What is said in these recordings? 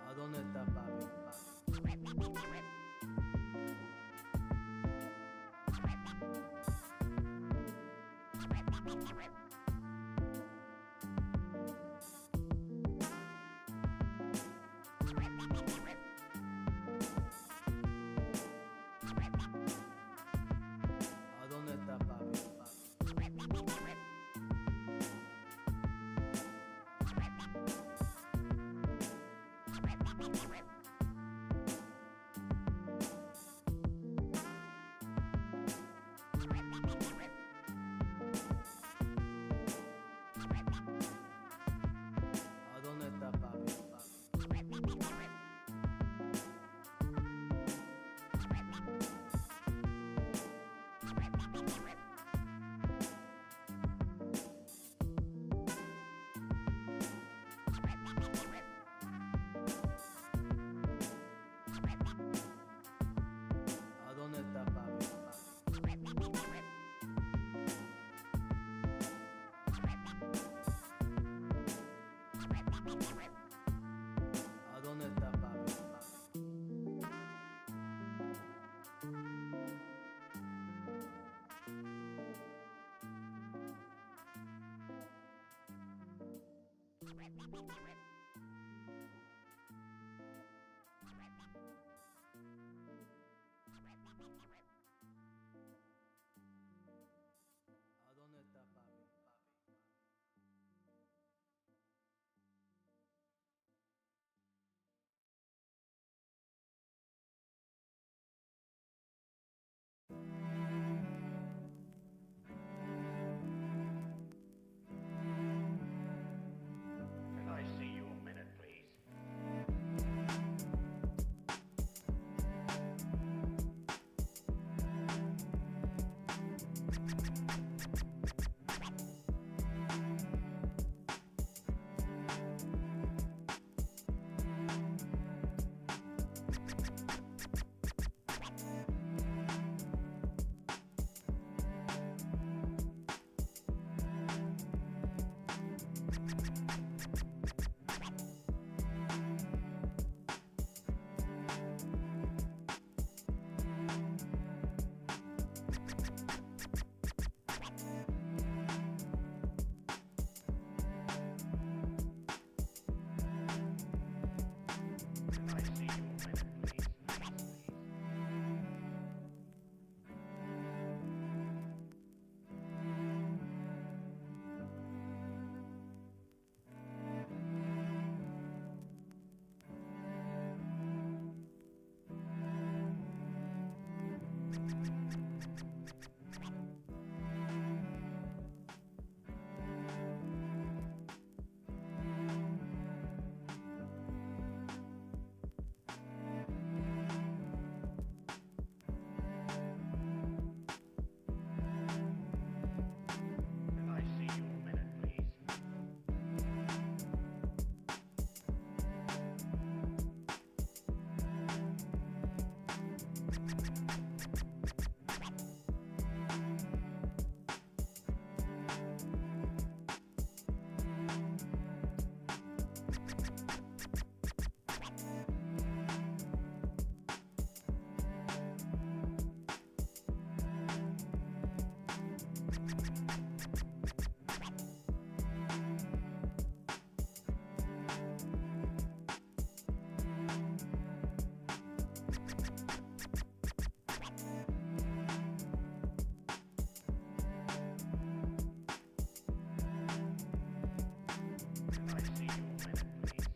¿A dónde está papi? ¿A dónde está papi? ¿A dónde está papi? ¿A dónde está papi? ¿A dónde está papi? ¿A dónde está papi? Can I see you a minute, please? Can I see you a minute, please? Can I see you a minute, please? Can I see you a minute, please?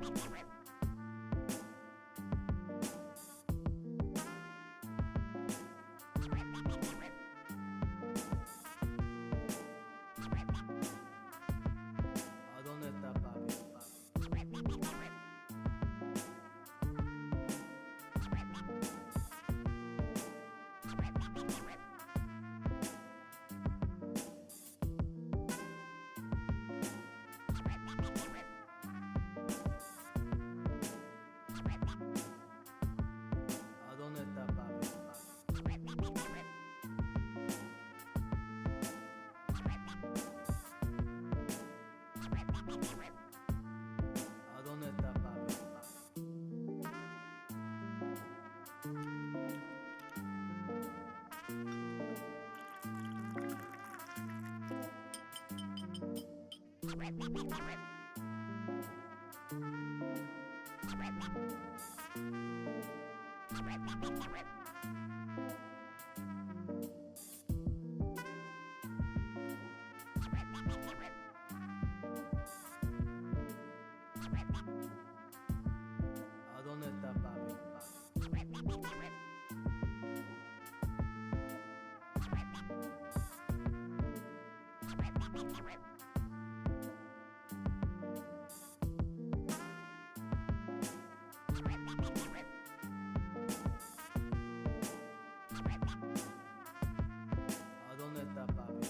¿A dónde está papi? ¿A dónde está papi? ¿A dónde está papi? ¿A dónde está papi?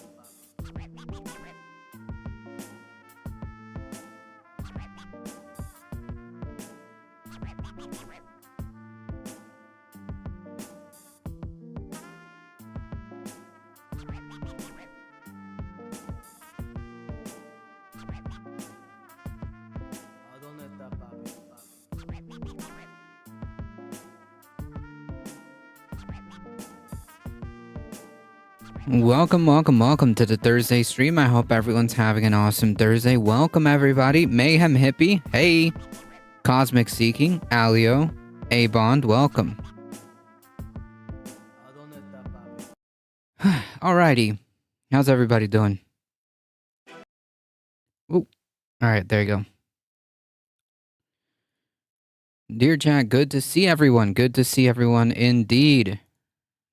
¿A dónde está papi? ¿A dónde está papi? Welcome to the Thursday stream. I hope everyone's having an awesome Thursday. Welcome, everybody. Mayhem Hippie, hey. Cosmic Seeking, Alio, A-Bond, welcome. ¿A dónde está papi? Alrighty. How's everybody doing? Ooh. Alright, there you go. Dear Jack, good to see everyone. Good to see everyone indeed.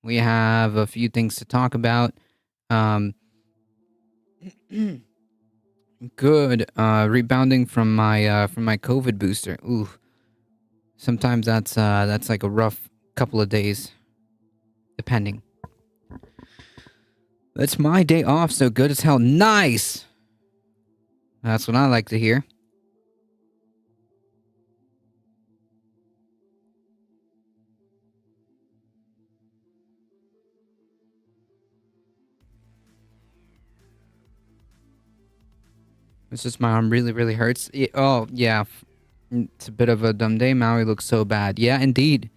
We have a few things to talk about. Good. Rebounding from my COVID booster. Ooh. Sometimes that's like a rough couple of days, depending. It's my day off, so good as hell. Nice. That's what I like to hear. It's just my arm really hurts. Oh, yeah. It's a bit of a dumb day. Maui looks so bad. Yeah, indeed.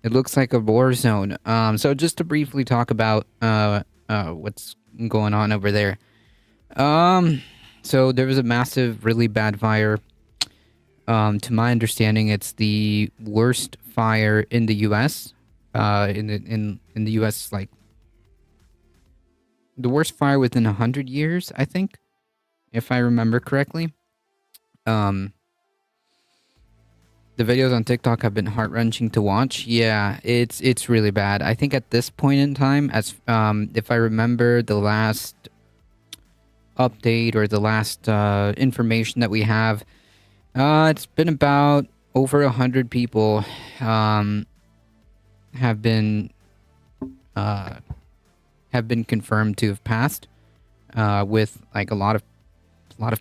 It looks like a war zone. So just to briefly talk about what's going on over there. So there was a massive, really bad fire. To my understanding, it's the worst fire in the U.S. In the U.S., like the worst fire within 100 years, I think, if I remember correctly. The videos on TikTok have been heart-wrenching to watch. Yeah, it's really bad. I think at this point in time, as if I remember the last update or the last information that we have, it's been about over 100 people have been confirmed to have passed, with like a lot of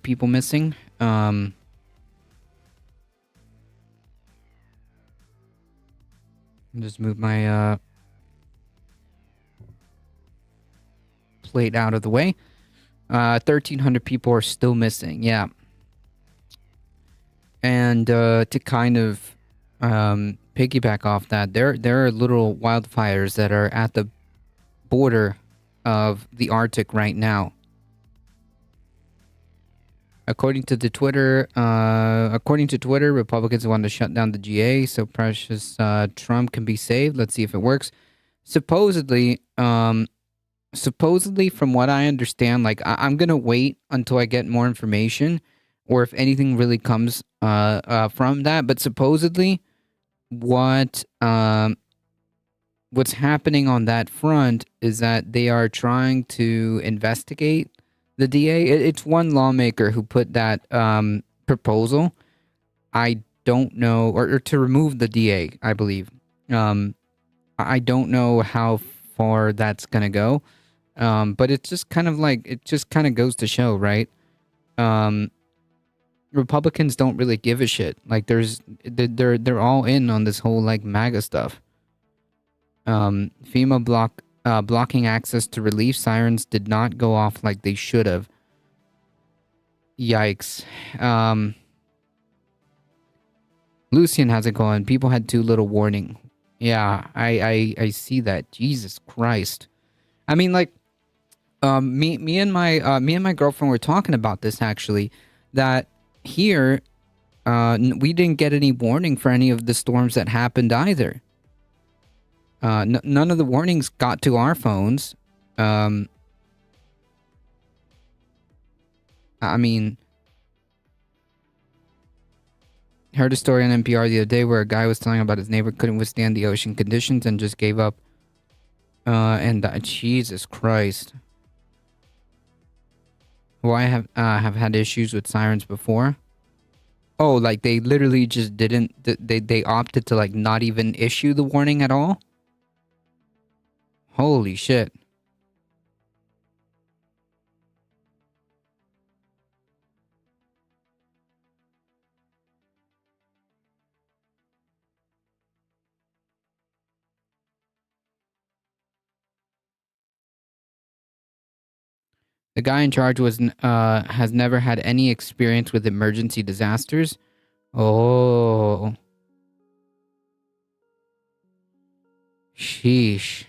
people missing. Just move my plate out of the way. 1,300 people are still missing. Yeah. And to kind of piggyback off that, there are little wildfires that are at the border of the Arctic right now. According to Twitter, Republicans want to shut down the GA so precious Trump can be saved. Let's see if it works. Supposedly, from what I understand, like I'm gonna wait until I get more information. or if anything really comes from that. But supposedly, what what's happening on that front is that they are trying to investigate the DA. It's one lawmaker who put that proposal. I don't know, or to remove the DA, I believe. Um, I don't know how far that's gonna go, but it's just kind of like it just kind of goes to show, right? Um, Republicans don't really give a shit. Like they're all in on this whole like MAGA stuff. FEMA blocking access to relief sirens did not go off like they should have. Yikes. Lucian has it going. People had too little warning. Yeah, I see that. Jesus Christ. I mean, like, me and my girlfriend were talking about this actually. That here, we didn't get any warning for any of the storms that happened either. None of the warnings got to our phones. I mean, heard a story on NPR the other day where a guy was telling about his neighbor couldn't withstand the ocean conditions and just gave up. And Jesus Christ. Well, I have had issues with sirens before. Oh, like they literally just didn't. They opted to like not even issue the warning at all. Holy shit. The guy in charge has never had any experience with emergency disasters. Oh, sheesh.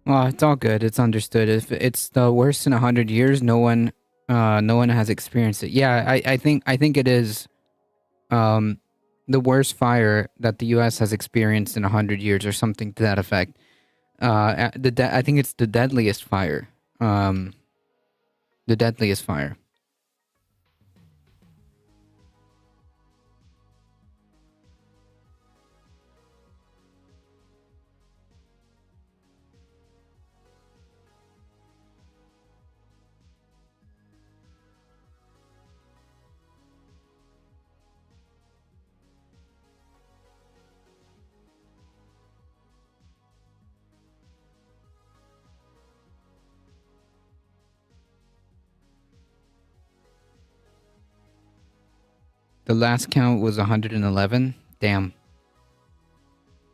Well, it's all good. It's understood. If it's the worst in 100 years, no one has experienced it. Yeah, I think it is, um, the worst fire that the U.S. has experienced in 100 years, or something to that effect. I think it's the deadliest fire. Um, the deadliest fire. The last count was 111. Damn.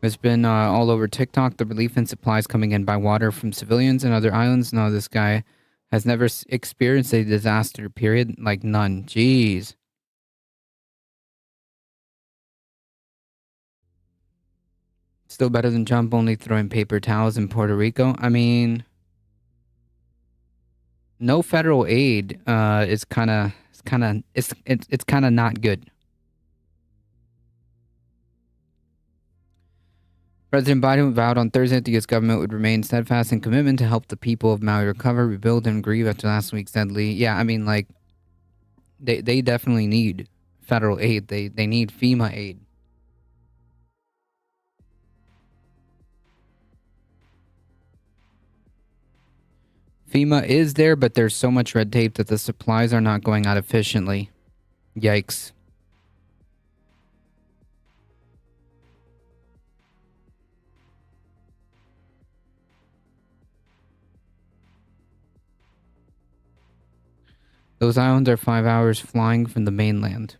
It's been all over TikTok. The relief and supplies coming in by water from civilians and other islands. No, this guy has never experienced a disaster. Period. Like none. Jeez. Still better than Trump only throwing paper towels in Puerto Rico. I mean, no federal aid. Is it's kind of not good. President Biden vowed on Thursday that the U.S. government would remain steadfast in commitment to help the people of Maui recover, rebuild, and grieve after last week's deadly. Yeah, I mean, like, they definitely need federal aid. They need FEMA aid. FEMA is there, but there's so much red tape that the supplies are not going out efficiently. Yikes. Those islands are 5 hours flying from the mainland.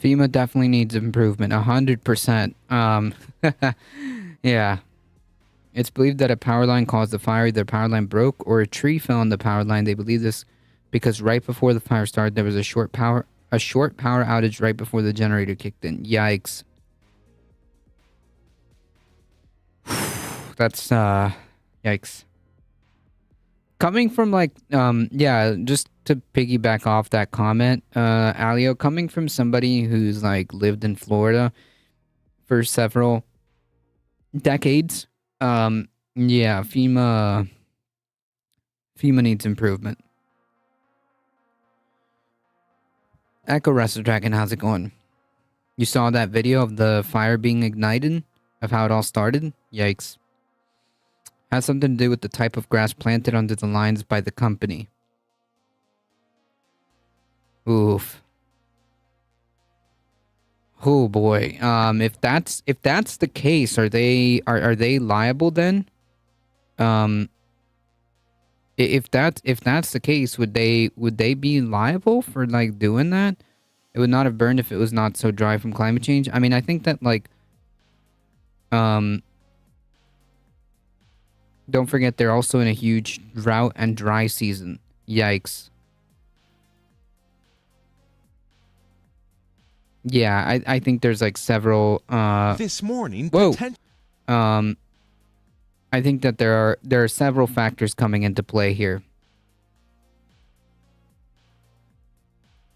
FEMA definitely needs improvement, 100%. Yeah. It's believed that a power line caused the fire. Either a power line broke or a tree fell on the power line. They believe this because right before the fire started, there was a short power outage right before the generator kicked in. Yikes. That's yikes. Coming from like yeah, just to piggyback off that comment, Alio, coming from somebody who's like lived in Florida for several decades, yeah, FEMA needs improvement. Echo Wrestler Dragon, how's it going? You saw that video of the fire being ignited, of how it all started? Yikes. Has something to do with the type of grass planted under the lines by the company. Oof. Oh boy. If that's the case, are they liable then? If that's the case, would they be liable for like doing that? It would not have burned if it was not so dry from climate change. I mean, I think that like don't forget they're also in a huge drought and dry season. Yikes. Yeah, I think there's like several this morning. Whoa. I think that there are several factors coming into play here.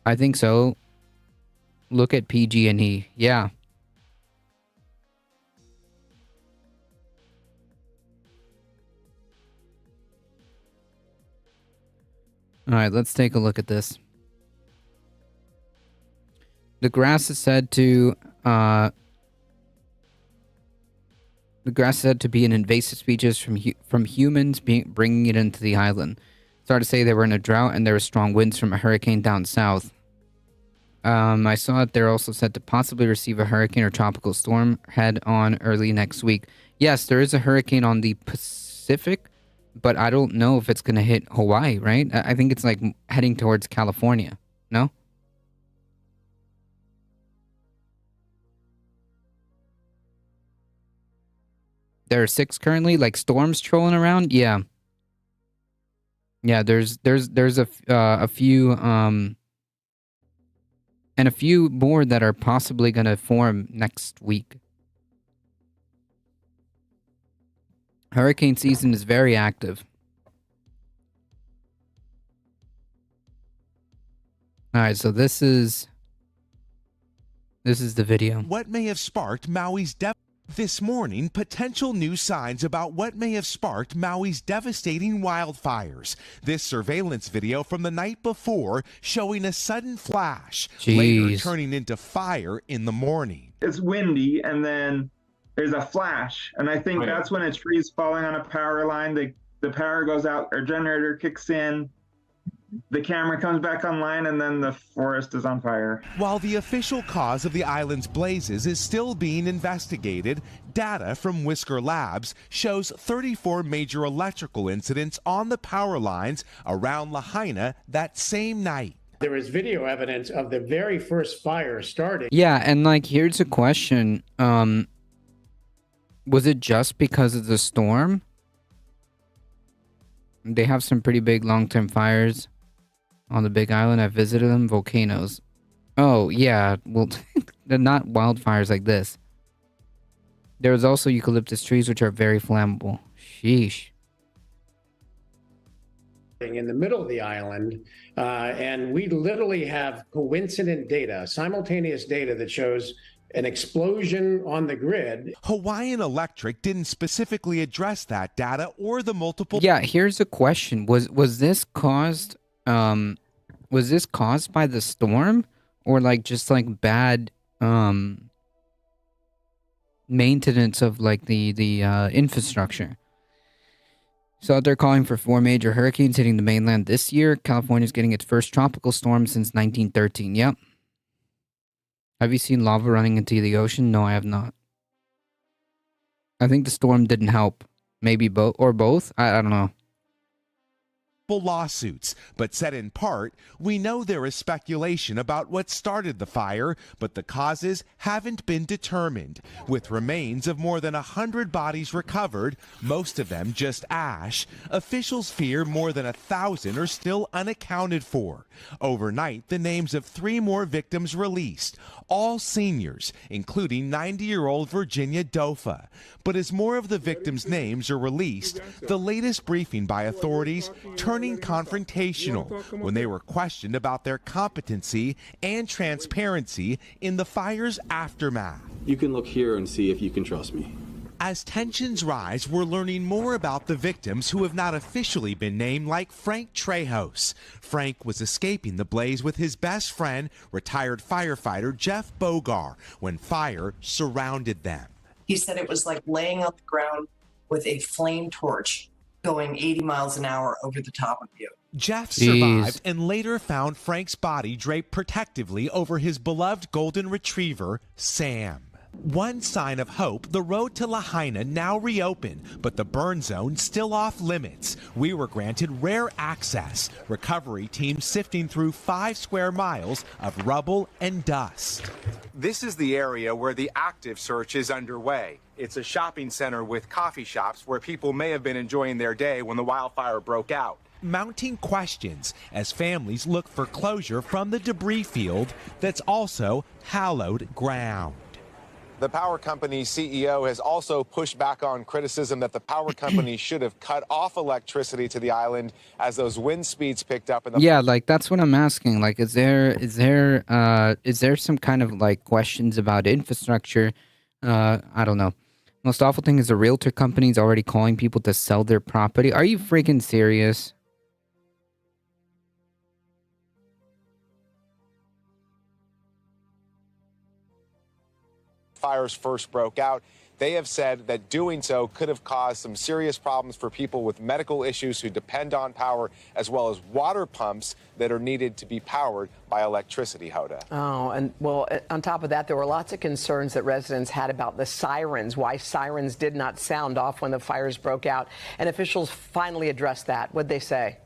I think so. Look at PG&E. Yeah. All right, let's take a look at this. The grass is said to be an invasive species from humans bringing it into the island. Started to say they were in a drought and there were strong winds from a hurricane down south. I saw that they're also said to possibly receive a hurricane or tropical storm head on early next week. Yes, there is a hurricane on the Pacific, but I don't know if it's going to hit Hawaii, right? I think it's like heading towards California. No? There are 6 currently, like storms trolling around. Yeah. Yeah, there's a few and a few more that are possibly going to form next week. Hurricane season is very active. All right, so this is the video. What may have sparked Maui's this morning, potential new signs about what may have sparked Maui's devastating wildfires. This surveillance video from the night before showing a sudden flash, later turning into fire in the morning. It's windy, and then there's a flash, and I think that's when a tree's falling on a power line. The power goes out, our generator kicks in, the camera comes back online, and then the forest is on fire. While the official cause of the island's blazes is still being investigated, data from Whisker Labs shows 34 major electrical incidents on the power lines around Lahaina that same night. There is video evidence of the very first fire starting. Yeah, and like here's a question. Was it just because of the storm? They have some pretty big long-term fires on the Big Island. I visited them. Volcanoes. Oh, yeah. Well, they're not wildfires like this. There's also eucalyptus trees, which are very flammable. Sheesh. In the middle of the island, and we literally have coincident data, simultaneous data that shows an explosion on the grid. Hawaiian Electric didn't specifically address that data or the multiple... Yeah, here's a question. Was this caused by the storm, or like just like bad maintenance of like the infrastructure? So they're calling for 4 major hurricanes hitting the mainland this year. California's getting its first tropical storm since 1913. Yep. Have you seen lava running into the ocean? No, I have not. I think the storm didn't help. Maybe both or both. I don't know. Lawsuits, but said in part, we know there is speculation about what started the fire, but the causes haven't been determined. With remains of more than 100 bodies recovered, most of them just ash, officials fear more than 1,000 are still unaccounted for. Overnight, the names of 3 more victims released, all seniors, including 90-year-old Virginia Dofa. But as more of the victims' names are released, the latest briefing by authorities turning confrontational when they were questioned about their competency and transparency in the fire's aftermath. You can look here and see if you can trust me. As tensions rise, we're learning more about the victims who have not officially been named, like Frank Trejos. Frank was escaping the blaze with his best friend, retired firefighter Jeff Bogar, when fire surrounded them. He said it was like laying on the ground with a flame torch going 80 miles an hour over the top of you. Jeff survived and later found Frank's body draped protectively over his beloved golden retriever, Sam. One sign of hope, the road to Lahaina now reopened, but the burn zone still off limits. We were granted rare access. Recovery teams sifting through 5 square miles of rubble and dust. This is the area where the active search is underway. It's a shopping center with coffee shops where people may have been enjoying their day when the wildfire broke out. Mounting questions as families look for closure from the debris field that's also hallowed ground. The power company's CEO has also pushed back on criticism that the power company should have cut off electricity to the island as those wind speeds picked up. Yeah, like that's what I'm asking. Like, is there some kind of like questions about infrastructure? I don't know. Most awful thing is the realtor company's already calling people to sell their property. Are you freaking serious? Fires first broke out. They have said that doing so could have caused some serious problems for people with medical issues who depend on power, as well as water pumps that are needed to be powered by electricity, Hoda. Oh, and well, on top of that, there were lots of concerns that residents had about the sirens, why sirens did not sound off when the fires broke out. And officials finally addressed that. What'd they say?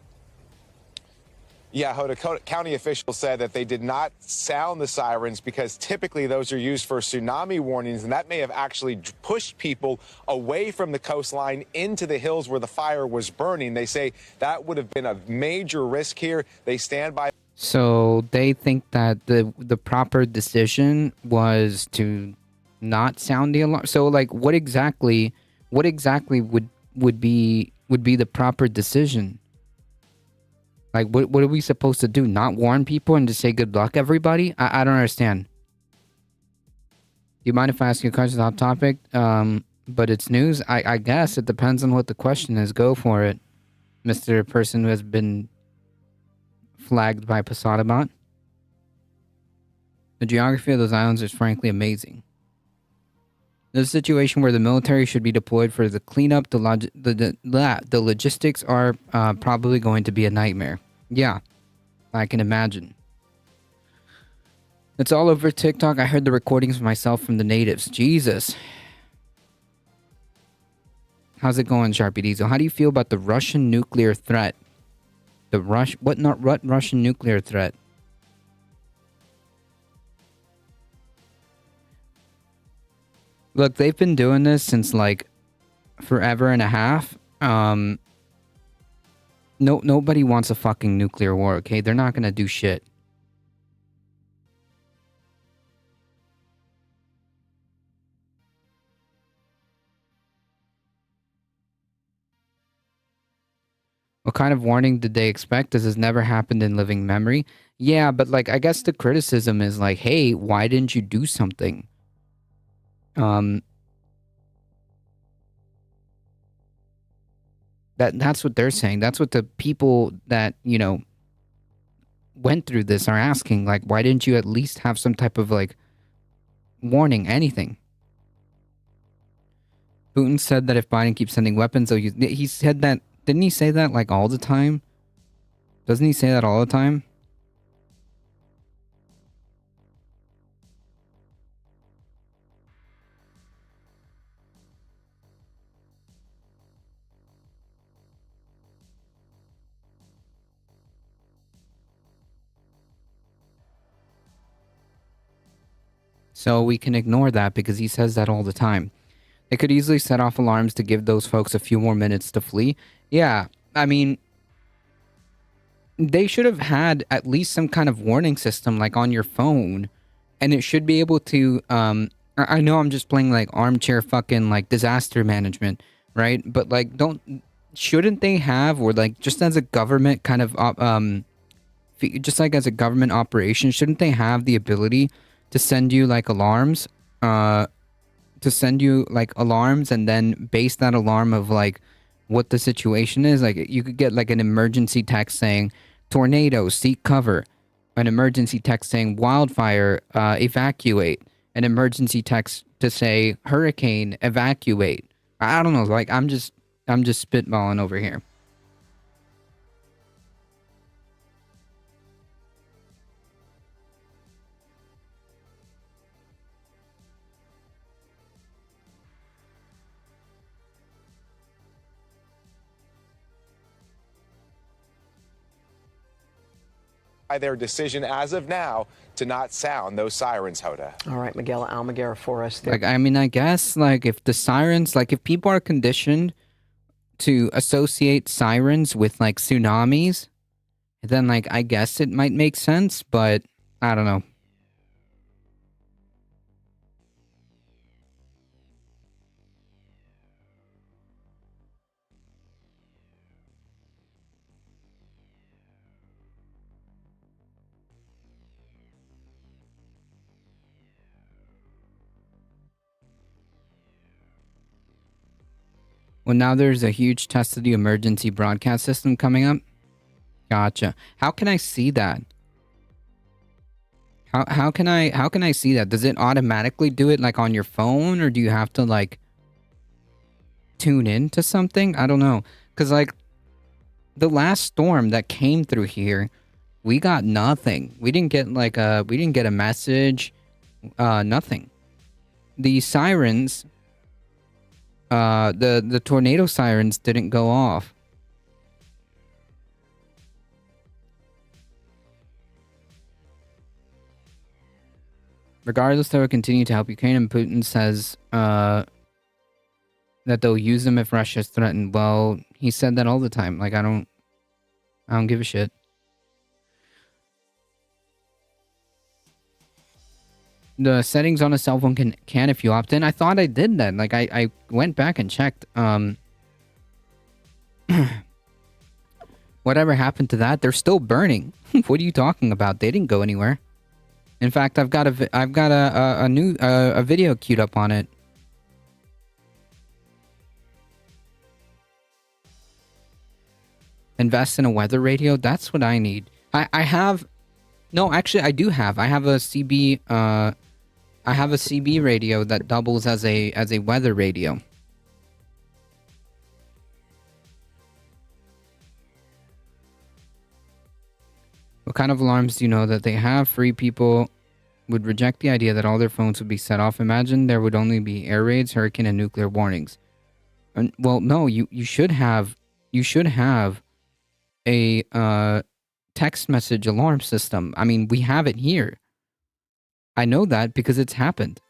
Yeah, Hoda, county officials said that they did not sound the sirens because typically those are used for tsunami warnings, and that may have actually pushed people away from the coastline into the hills where the fire was burning. They say that would have been a major risk here. They stand by. So they think that the proper decision was to not sound the alarm. So like, what exactly would be the proper decision? Like, what are we supposed to do? Not warn people and just say good luck, everybody? I don't understand. Do you mind if I ask you a question off topic? But it's news. I guess it depends on what the question is. Go for it, Mr. Person who has been flagged by Posadabot. The geography of those islands is frankly amazing. There's a situation where the military should be deployed for the cleanup. The logistics are probably going to be a nightmare. Yeah, I can imagine. It's all over TikTok. I heard the recordings myself from the natives. Jesus. How's it going, Sharpie Diesel? How do you feel about the Russian nuclear threat? What Russian nuclear threat? Look, they've been doing this since like forever and a half. Nobody wants a fucking nuclear war, okay? They're not gonna do shit. What kind of warning did they expect? This has never happened in living memory. Yeah, but like, I guess the criticism is like, hey, why didn't you do something? That's what they're saying. That's what the people that, you know, went through this are asking. Like, why didn't you at least have some type of like warning, anything? Putin said that if Biden keeps sending weapons, he said that Didn't he say that like all the time? Doesn't he say that all the time? So we can ignore that because he says that all the time. They could easily set off alarms to give those folks a few more minutes to flee. Yeah, I mean, they should have had at least some kind of warning system like on your phone, and it should be able to I know I'm just playing like armchair fucking like disaster management, right? But like shouldn't they have, or like just as a government kind of just like as a government operation, shouldn't they have the ability to send you like alarms and then base that alarm of like what the situation is? Like you could get like an emergency text saying tornado, seek cover, an emergency text saying wildfire, evacuate, an emergency text to say hurricane, evacuate. I don't know, like I'm just spitballing over here. Their decision as of now to not sound those sirens, Hoda. All right, Miguel Almaguer for us there. Like, I mean, I guess, like, if the sirens, like, if people are conditioned to associate sirens with, like, tsunamis, then, like, I guess it might make sense, but I don't know. Well, now there's a huge test of the emergency broadcast system coming up. Gotcha. How can I see that? How can I see that? Does it automatically do it like on your phone, or do you have to like tune in to something? I don't know. Cause like the last storm that came through here, we got nothing. We didn't get like a message. Nothing. The sirens, the tornado sirens didn't go off. Regardless, they will continue to help Ukraine, and Putin says that they'll use them if Russia is threatened. Well, he said that all the time. Like, I don't give a shit. The settings on a cell phone can if you opt in. I thought I did that. Like, I went back and checked. Whatever happened to that? They're still burning. What are you talking about? They didn't go anywhere. In fact, I've got a new video queued up on it. Invest in a weather radio. That's what I need. I have. No, actually, I do have. I have a CB. I have a CB radio that doubles as a weather radio. What kind of alarms do you know that they have? Free people would reject the idea that all their phones would be set off. Imagine there would only be air raids, hurricane, and nuclear warnings. And, well, no, you should have a text message alarm system. I mean, we have it here. I know that because it's happened.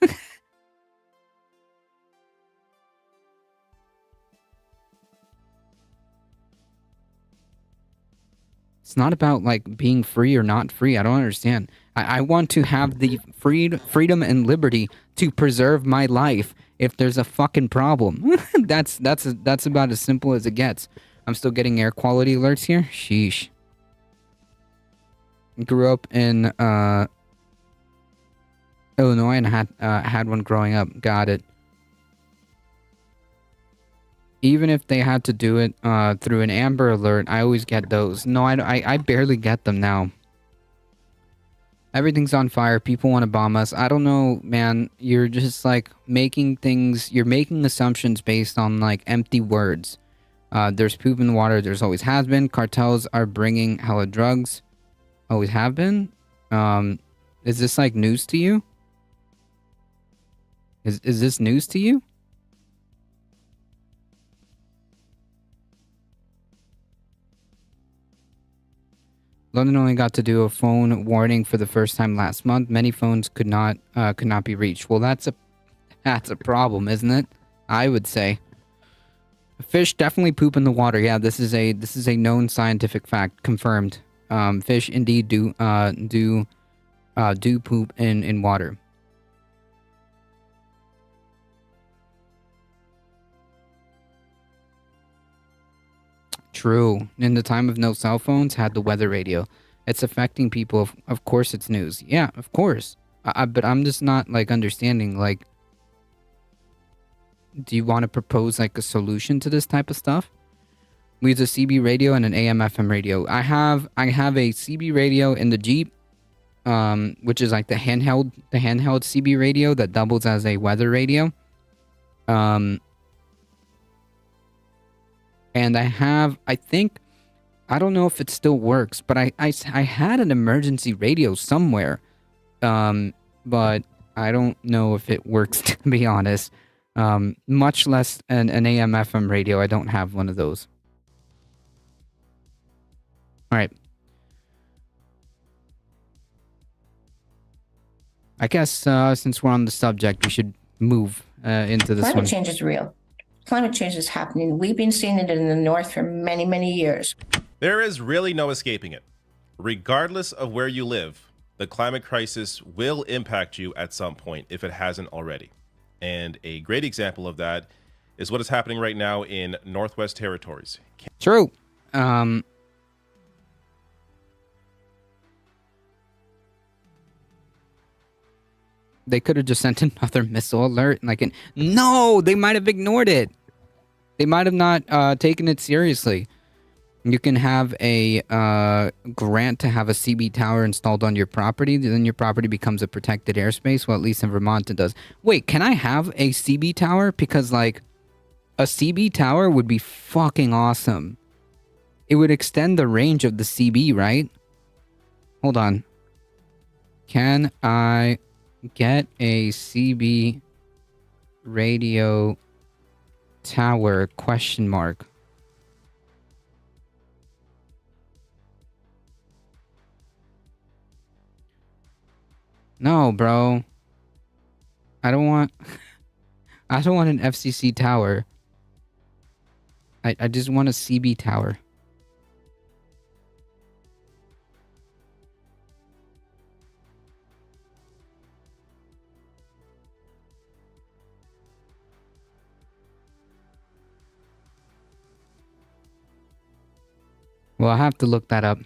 It's not about like being free or not free. I don't understand. I want to have the freedom and liberty to preserve my life if there's a fucking problem. That's about as simple as it gets. I'm still getting air quality alerts here. Sheesh. Grew up in Illinois and had one growing up. Got it. Even if they had to do it through an Amber Alert, I always get those. No, I barely get them now. Everything's on fire. People want to bomb us. I don't know, man. You're just like making things. You're making assumptions based on like empty words. There's poop in the water. There's always has been. Cartels are bringing hella drugs. Always have been. Is this like news to you? Is this news to you? London only got to do a phone warning for the first time last month. Many phones could not be reached. Well, that's a problem, isn't it? I would say. Fish definitely poop in the water. Yeah, this is a known scientific fact, confirmed. Fish indeed do poop in water. True. In the time of no cell phones, had the weather radio. It's affecting people. Of course, it's news. Yeah, of course. But I'm just not like understanding. Like, do you want to propose like a solution to this type of stuff? We use a CB radio and an AM/FM radio. I have a CB radio in the Jeep, which is like the handheld CB radio that doubles as a weather radio. And I think, I don't know if it still works, but I had an emergency radio somewhere. But I don't know if it works, to be honest. Much less an AM/FM radio. I don't have one of those. All right. I guess since we're on the subject, we should move into this one. Climate change is real. Climate change is happening. We've been seeing it in the north for many, many years. There is really no escaping it. Regardless of where you live, the climate crisis will impact you at some point if it hasn't already. And a great example of that is what is happening right now in Northwest Territories. True. They could have just sent another missile alert. No, they might have ignored it. They might have not taken it seriously. You can have a grant to have a CB tower installed on your property. Then your property becomes a protected airspace. Well, at least in Vermont it does. Wait, can I have a CB tower? Because, like, a CB tower would be fucking awesome. It would extend the range of the CB, right? Hold on. Can I get a CB radio tower? Question mark. No, bro. I don't want an FCC tower. I just want a CB tower. Well, I have to look that up.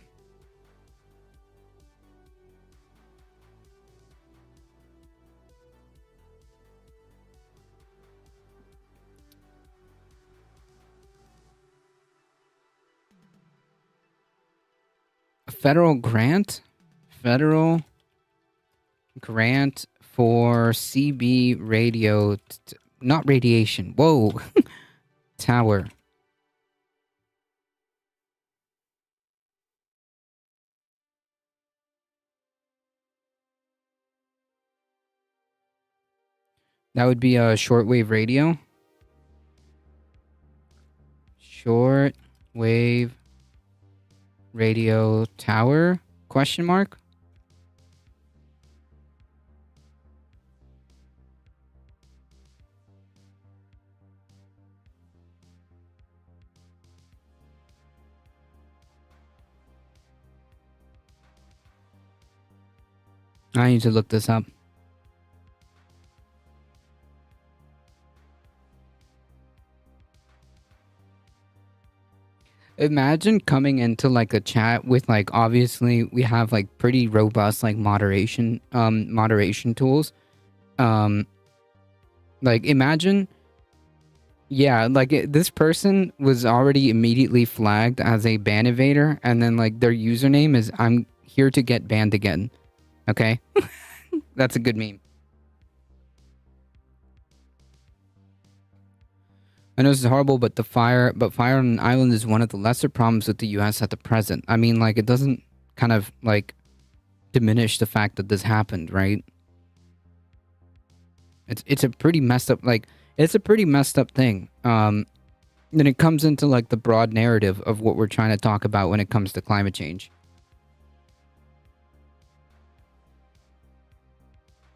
A federal grant? Federal grant for CB radio, not radiation. Whoa. Tower. That would be a shortwave radio. Shortwave radio tower? Question mark? I need to look this up. Imagine coming into like a chat with like, obviously we have like pretty robust like moderation tools. Like imagine, yeah, like this person was already immediately flagged as a ban evader, and then like their username is "I'm here to get banned again." Okay, that's a good meme. I know this is horrible, but fire on an island is one of the lesser problems with the U.S. at the present. I mean, like, it doesn't kind of like diminish the fact that this happened, right? It's a pretty messed up, like, it's a pretty messed up thing. Then it comes into like the broad narrative of what we're trying to talk about when it comes to climate change.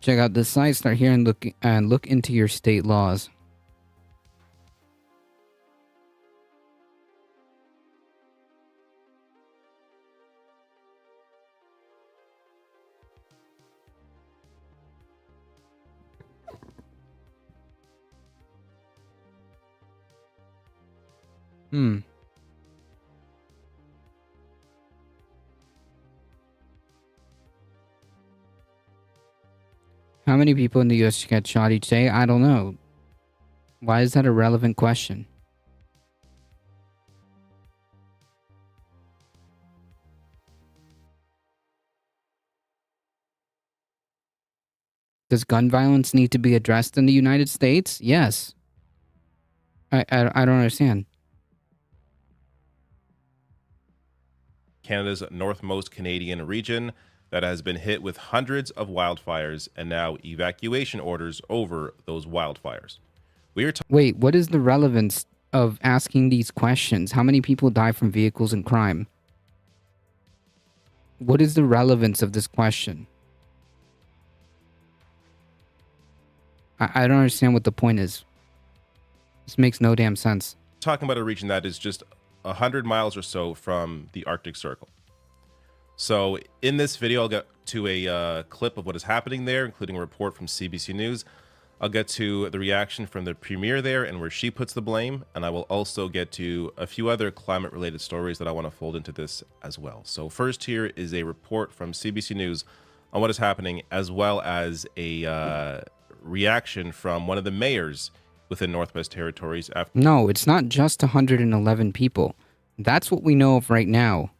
Check out this site. Start here and look into your state laws. How many people in the U.S. get shot each day? I don't know. Why is that a relevant question? Does gun violence need to be addressed in the United States? Yes. I don't understand. Canada's northmost Canadian region that has been hit with hundreds of wildfires and now evacuation orders over those wildfires. Wait, what is the relevance of asking these questions? How many people die from vehicles and crime? What is the relevance of this question? I don't understand what the point is. This makes no damn sense. Talking about a region that is just 100 miles or so from the Arctic Circle. So in this video, I'll get to a clip of what is happening there, including a report from CBC News. I'll get to the reaction from the premier there and where she puts the blame. And I will also get to a few other climate related stories that I want to fold into this as well. So first here is a report from CBC News on what is happening, as well as a reaction from one of the mayors within Northwest Territories. No, it's not just 111 people. That's what we know of right now.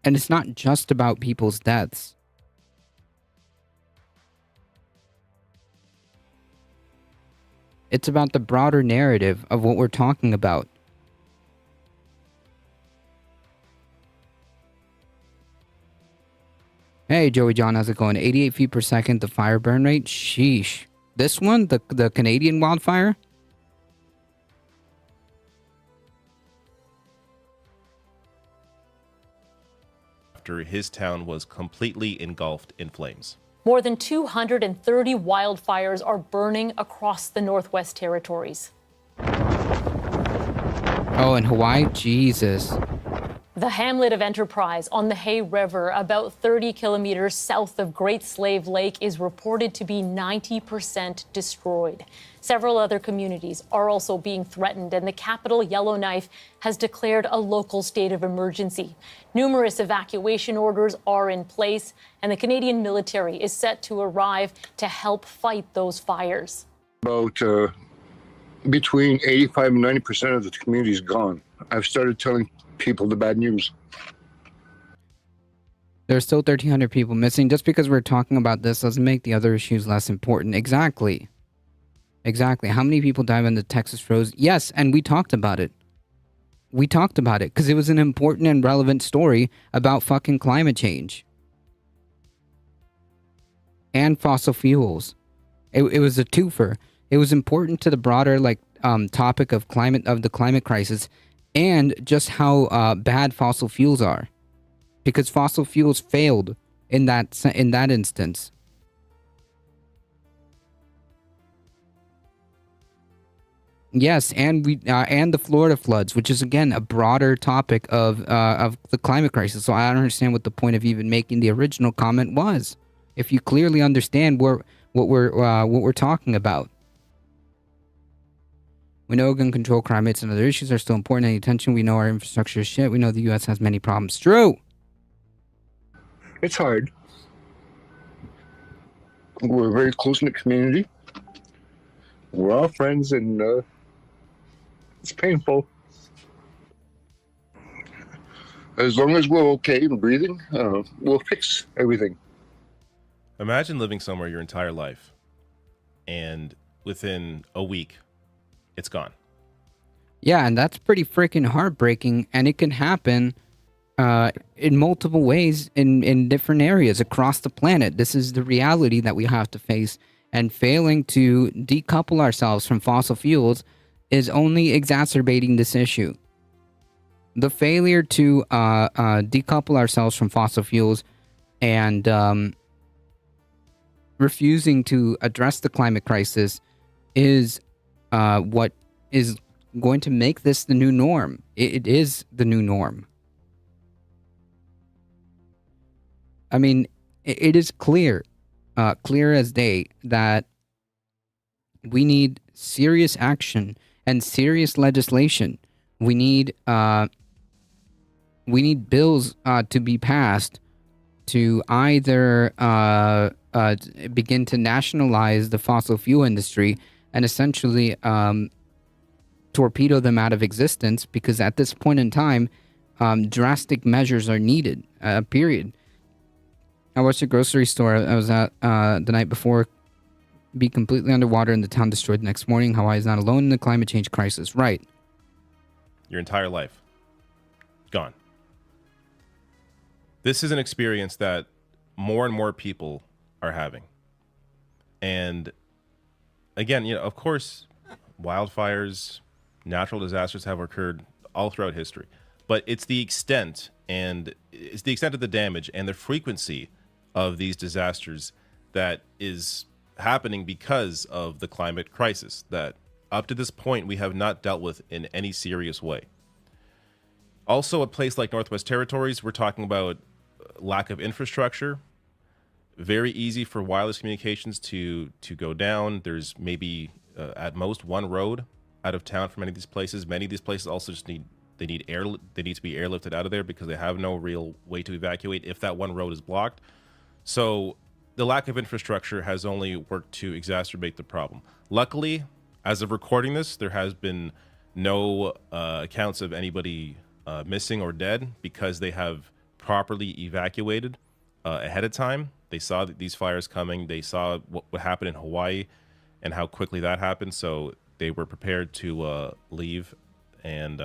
And it's not just about people's deaths. It's about the broader narrative of what we're talking about. Hey, Joey John, how's it going? 88 feet per second, the fire burn rate? Sheesh. This one, the Canadian wildfire? After his town was completely engulfed in flames. More than 230 wildfires are burning across the Northwest Territories. Oh, in Hawaii? Jesus. The hamlet of Enterprise on the Hay River, about 30 kilometers south of Great Slave Lake, is reported to be 90% destroyed. Several other communities are also being threatened, and the capital, Yellowknife, has declared a local state of emergency. Numerous evacuation orders are in place, and the Canadian military is set to arrive to help fight those fires. About between 85 and 90% of the community is gone. I've started telling people the bad news. There's still 1,300 people missing. Just because we're talking about this doesn't make the other issues less important. Exactly. Exactly. How many people died when the Texas froze? Yes, and we talked about it. We talked about it because it was an important and relevant story about fucking climate change. And fossil fuels. It was a twofer. It was important to the broader topic of the climate crisis, and just how bad fossil fuels are, because fossil fuels failed in that instance. Yes, and and the Florida floods, which is again a broader topic of the climate crisis. So I don't understand what the point of even making the original comment was, if you clearly understand what we're talking about. We know gun control, crime rates, and other issues are still important and attention. We know our infrastructure is shit. We know the U.S. has many problems. True. It's hard. We're a very close-knit community. We're all friends, and it's painful. As long as we're okay and breathing, we'll fix everything. Imagine living somewhere your entire life, and within a week, it's gone. Yeah, and that's pretty freaking heartbreaking, and it can happen in multiple ways in different areas across the planet. This is the reality that we have to face, and failing to decouple ourselves from fossil fuels is only exacerbating this issue. The failure to decouple ourselves from fossil fuels and refusing to address the climate crisis is what is going to make this the new norm. It is the new norm. I mean, it is clear as day that we need serious action and serious legislation. We need bills to be passed to either begin to nationalize the fossil fuel industry and essentially torpedo them out of existence, because at this point in time, drastic measures are needed, period. I watched a grocery store I was at the night before be completely underwater and the town destroyed the next morning. Hawaii is not alone in the climate change crisis. Right. Your entire life. Gone. This is an experience that more and more people are having. And again, you know, of course, wildfires, natural disasters have occurred all throughout history, but it's the extent of the damage and the frequency of these disasters that is happening because of the climate crisis that up to this point we have not dealt with in any serious way. Also, a place like Northwest Territories, we're talking about lack of infrastructure. Very easy for wireless communications to go down. There's maybe at most one road out of town for many of these places. Many of these places also just need to be airlifted out of there because they have no real way to evacuate if that one road is blocked. So the lack of infrastructure has only worked to exacerbate the problem. Luckily, as of recording this, there has been no accounts of anybody missing or dead because they have properly evacuated ahead of time. They saw these fires coming. They saw what happened in Hawaii and how quickly that happened. So they were prepared to leave. And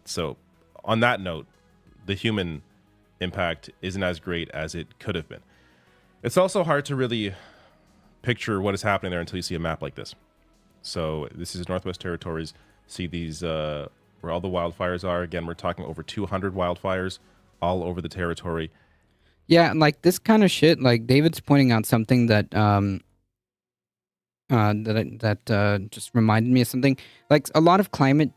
so on that note, the human impact isn't as great as it could have been. It's also hard to really picture what is happening there until you see a map like this. So this is Northwest Territories. See these where all the wildfires are. Again, we're talking over 200 wildfires all over the territory. Yeah, like this kind of shit. Like David's pointing out something that just reminded me of something. Like a lot of climate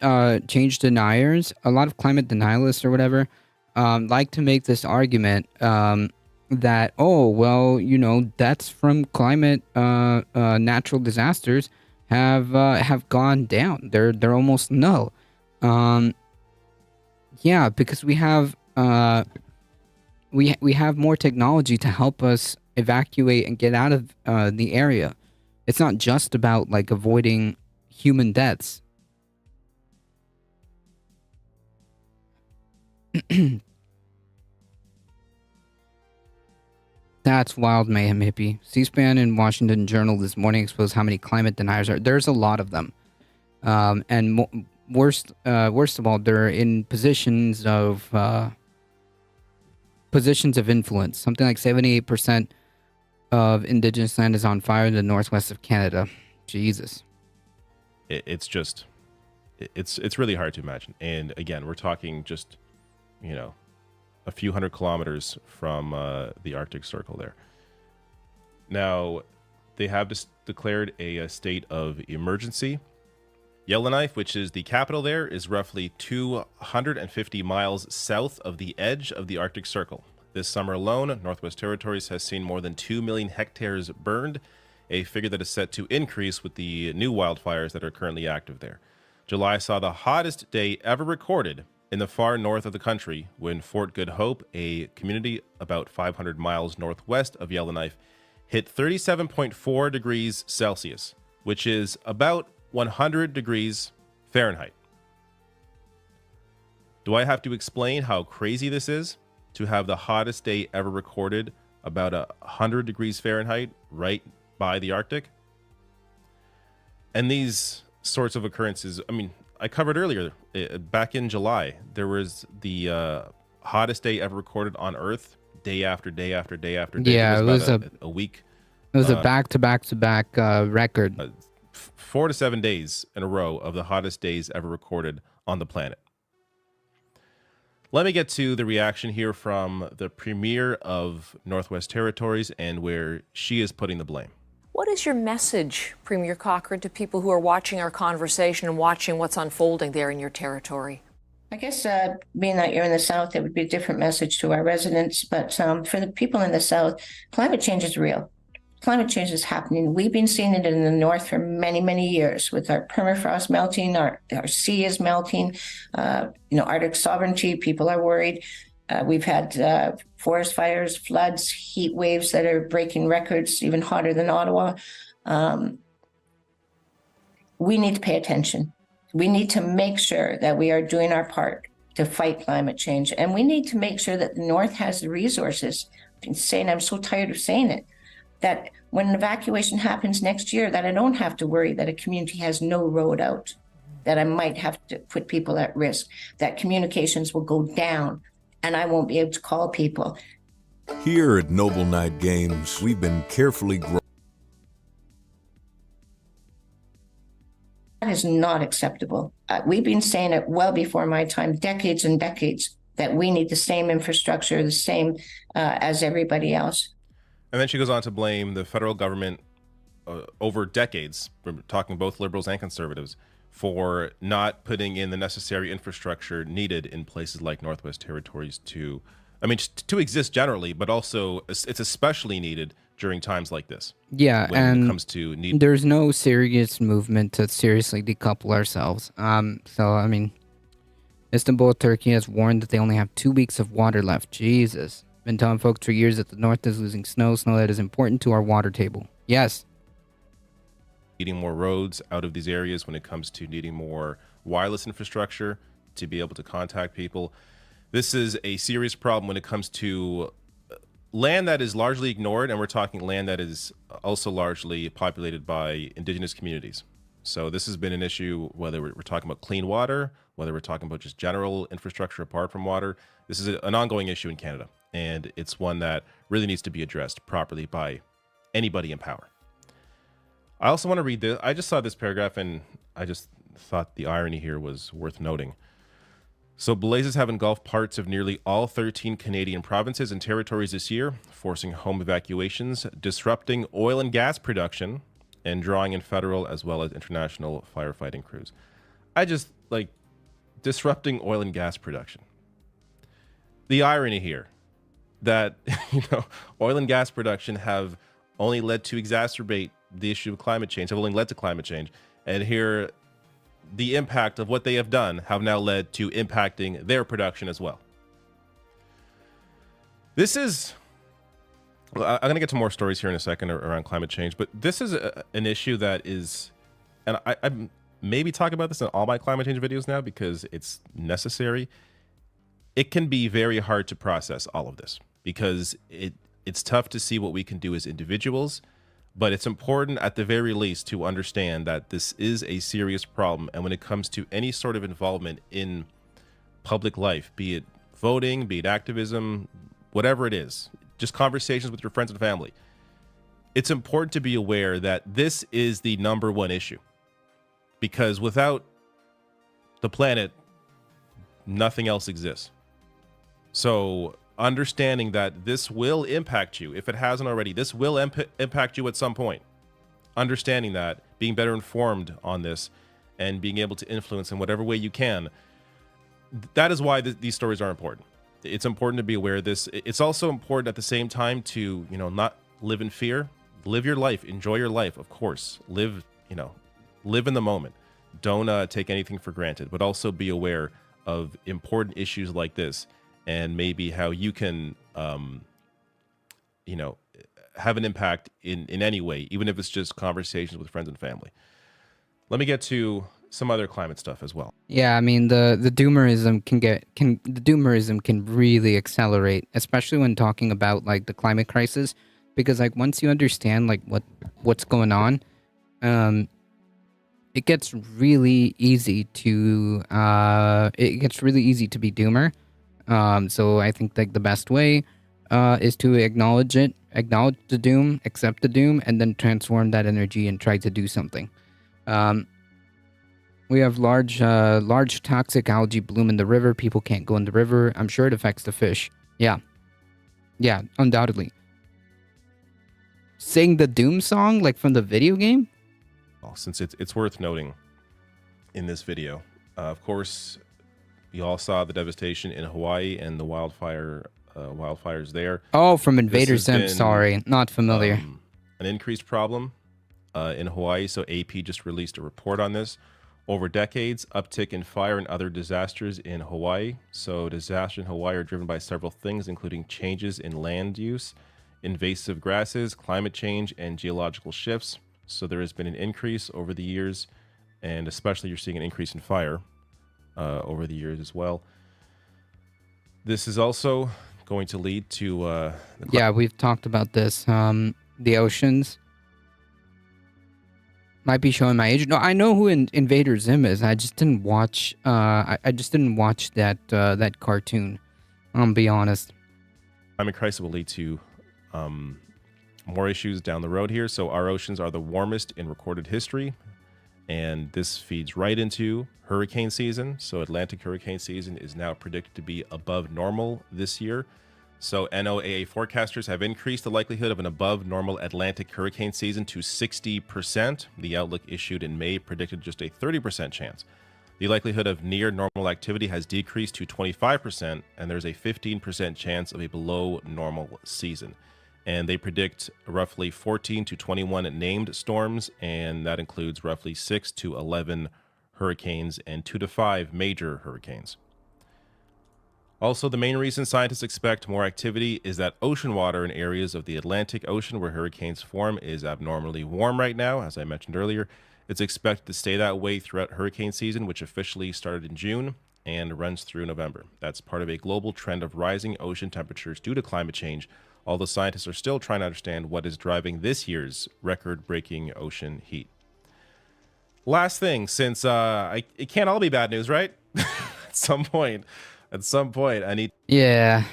change deniers, a lot of climate denialists or whatever, like to make this argument that, oh well, you know, deaths from climate natural disasters have gone down. They're almost null. Yeah, because we have we have more technology to help us evacuate and get out of the area. It's not just about like avoiding human deaths. That's wild, Mayhem Hippie. C-SPAN and Washington Journal this morning exposed how many climate deniers are. There's a lot of them. And worst of all, they're in positions of influence. Something like 78% of indigenous land is on fire in the northwest of Canada. Jesus. It's really hard to imagine. And again, we're talking just, you know, a few hundred kilometers from the Arctic Circle there. Now, they have just declared a state of emergency. Yellowknife, which is the capital there, is roughly 250 miles south of the edge of the Arctic Circle. This summer alone, Northwest Territories has seen more than 2 million hectares burned, a figure that is set to increase with the new wildfires that are currently active there. July saw the hottest day ever recorded in the far north of the country when Fort Good Hope, a community about 500 miles northwest of Yellowknife, hit 37.4 degrees Celsius, which is about 100 degrees Fahrenheit. Do I have to explain how crazy this is to have the hottest day ever recorded about 100 degrees Fahrenheit right by the Arctic? And these sorts of occurrences, I mean, I covered earlier, back in July, there was the hottest day ever recorded on Earth, day after day after day after day. Yeah, it was a week. It was a back-to-back-to-back record. 4 to 7 days in a row of the hottest days ever recorded on the planet. Let me get to the reaction here from the Premier of Northwest Territories and where she is putting the blame. What is your message, Premier Cochrane, to people who are watching our conversation and watching what's unfolding there in your territory? I guess being that you're in the South, it would be a different message to our residents. But for the people in the South, climate change is real. Climate change is happening. We've been seeing it in the North for many, many years with our permafrost melting, our sea is melting, Arctic sovereignty, people are worried. We've had forest fires, floods, heat waves that are breaking records, even hotter than Ottawa. We need to pay attention. We need to make sure that we are doing our part to fight climate change. And we need to make sure that the North has the resources. I've been saying, I'm so tired of saying it, that when an evacuation happens next year, that I don't have to worry that a community has no road out, that I might have to put people at risk, that communications will go down and I won't be able to call people. Here at Noble Night Games, we've been carefully growing. That is not acceptable. We've been saying it well before my time, decades and decades, that we need the same infrastructure, the same as everybody else. And then she goes on to blame the federal government over decades, we're talking both liberals and conservatives, for not putting in the necessary infrastructure needed in places like Northwest Territories to exist generally, but also it's especially needed during times like this. Yeah, when and it comes to need. There's no serious movement to seriously decouple ourselves. Istanbul, Turkey has warned that they only have 2 weeks of water left. Jesus. Been telling folks for years that the North is losing snow that is important to our water table. Yes. Needing more roads out of these areas when it comes to needing more wireless infrastructure to be able to contact people. This is a serious problem when it comes to land that is largely ignored, and we're talking land that is also largely populated by indigenous communities. So this has been an issue, whether we're talking about clean water, whether we're talking about just general infrastructure apart from water. This is an ongoing issue in Canada, and it's one that really needs to be addressed properly by anybody in power. I also want to read this. I just saw this paragraph, and I just thought the irony here was worth noting. So blazes have engulfed parts of nearly all 13 Canadian provinces and territories this year, forcing home evacuations, disrupting oil and gas production, and drawing in federal as well as international firefighting crews. Disrupting oil and gas production. The irony here that, oil and gas production have only led to exacerbate the issue of climate change, have only led to climate change. And here, the impact of what they have done have now led to impacting their production as well. This is, I'm going to get to more stories here in a second around climate change, but this is an issue that is, and I'm maybe talking about this in all my climate change videos now because it's necessary. It can be very hard to process all of this because it's tough to see what we can do as individuals. But it's important at the very least to understand that this is a serious problem. And when it comes to any sort of involvement in public life, be it voting, be it activism, whatever it is, just conversations with your friends and family, it's important to be aware that this is the number one issue. Because without the planet, nothing else exists. So understanding that this will impact you, if it hasn't already, this will impact you at some point. Understanding that, being better informed on this, and being able to influence in whatever way you can, that is why these stories are important. It's important to be aware of this. It's also important at the same time to, not live in fear. Live your life. Enjoy your life, of course. Live in the moment. Don't take anything for granted, but also be aware of important issues like this. And maybe how you can, have an impact in any way, even if it's just conversations with friends and family. Let me get to some other climate stuff as well. Yeah, the doomerism can really accelerate, especially when talking about the climate crisis, because once you understand what's going on, it gets really easy to be doomer. So I think like the best way is to acknowledge the doom, accept the doom, and then transform that energy and try to do something. We have large toxic algae bloom in the river. People can't go in the river. I'm sure it affects the fish. Yeah, undoubtedly. Sing the doom song like from the video game. Well, since it's worth noting in this video, of course, you all saw the devastation in Hawaii and the wildfires there. Oh, from Invader Zim. Sorry, not familiar. An increased problem in Hawaii. So AP just released a report on this. Over decades, uptick in fire and other disasters in Hawaii. So disasters in Hawaii are driven by several things, including changes in land use, invasive grasses, climate change, and geological shifts. So there has been an increase over the years, and especially you're seeing an increase in fire over the years as well. This is also going to lead to... yeah, we've talked about this. The oceans might be showing my age. No, I know who Invader Zim is. I just didn't watch. I just didn't watch that cartoon. I'll be honest. Climate crisis will lead to more issues down the road here. So our oceans are the warmest in recorded history, and this feeds right into hurricane season. So Atlantic hurricane season is now predicted to be above normal this year. So NOAA forecasters have increased the likelihood of an above normal Atlantic hurricane season to 60%. The outlook issued in May predicted just a 30% chance. The likelihood of near normal activity has decreased to 25%, and there's a 15% chance of a below normal season. And they predict roughly 14 to 21 named storms, and that includes roughly 6 to 11 hurricanes and 2 to 5 major hurricanes. Also, the main reason scientists expect more activity is that ocean water in areas of the Atlantic Ocean where hurricanes form is abnormally warm right now, as I mentioned earlier. It's expected to stay that way throughout hurricane season, which officially started in June and runs through November. That's part of a global trend of rising ocean temperatures due to climate change, although scientists are still trying to understand what is driving this year's record-breaking ocean heat. Last thing, since it can't all be bad news, right? At some point, I need... Yeah.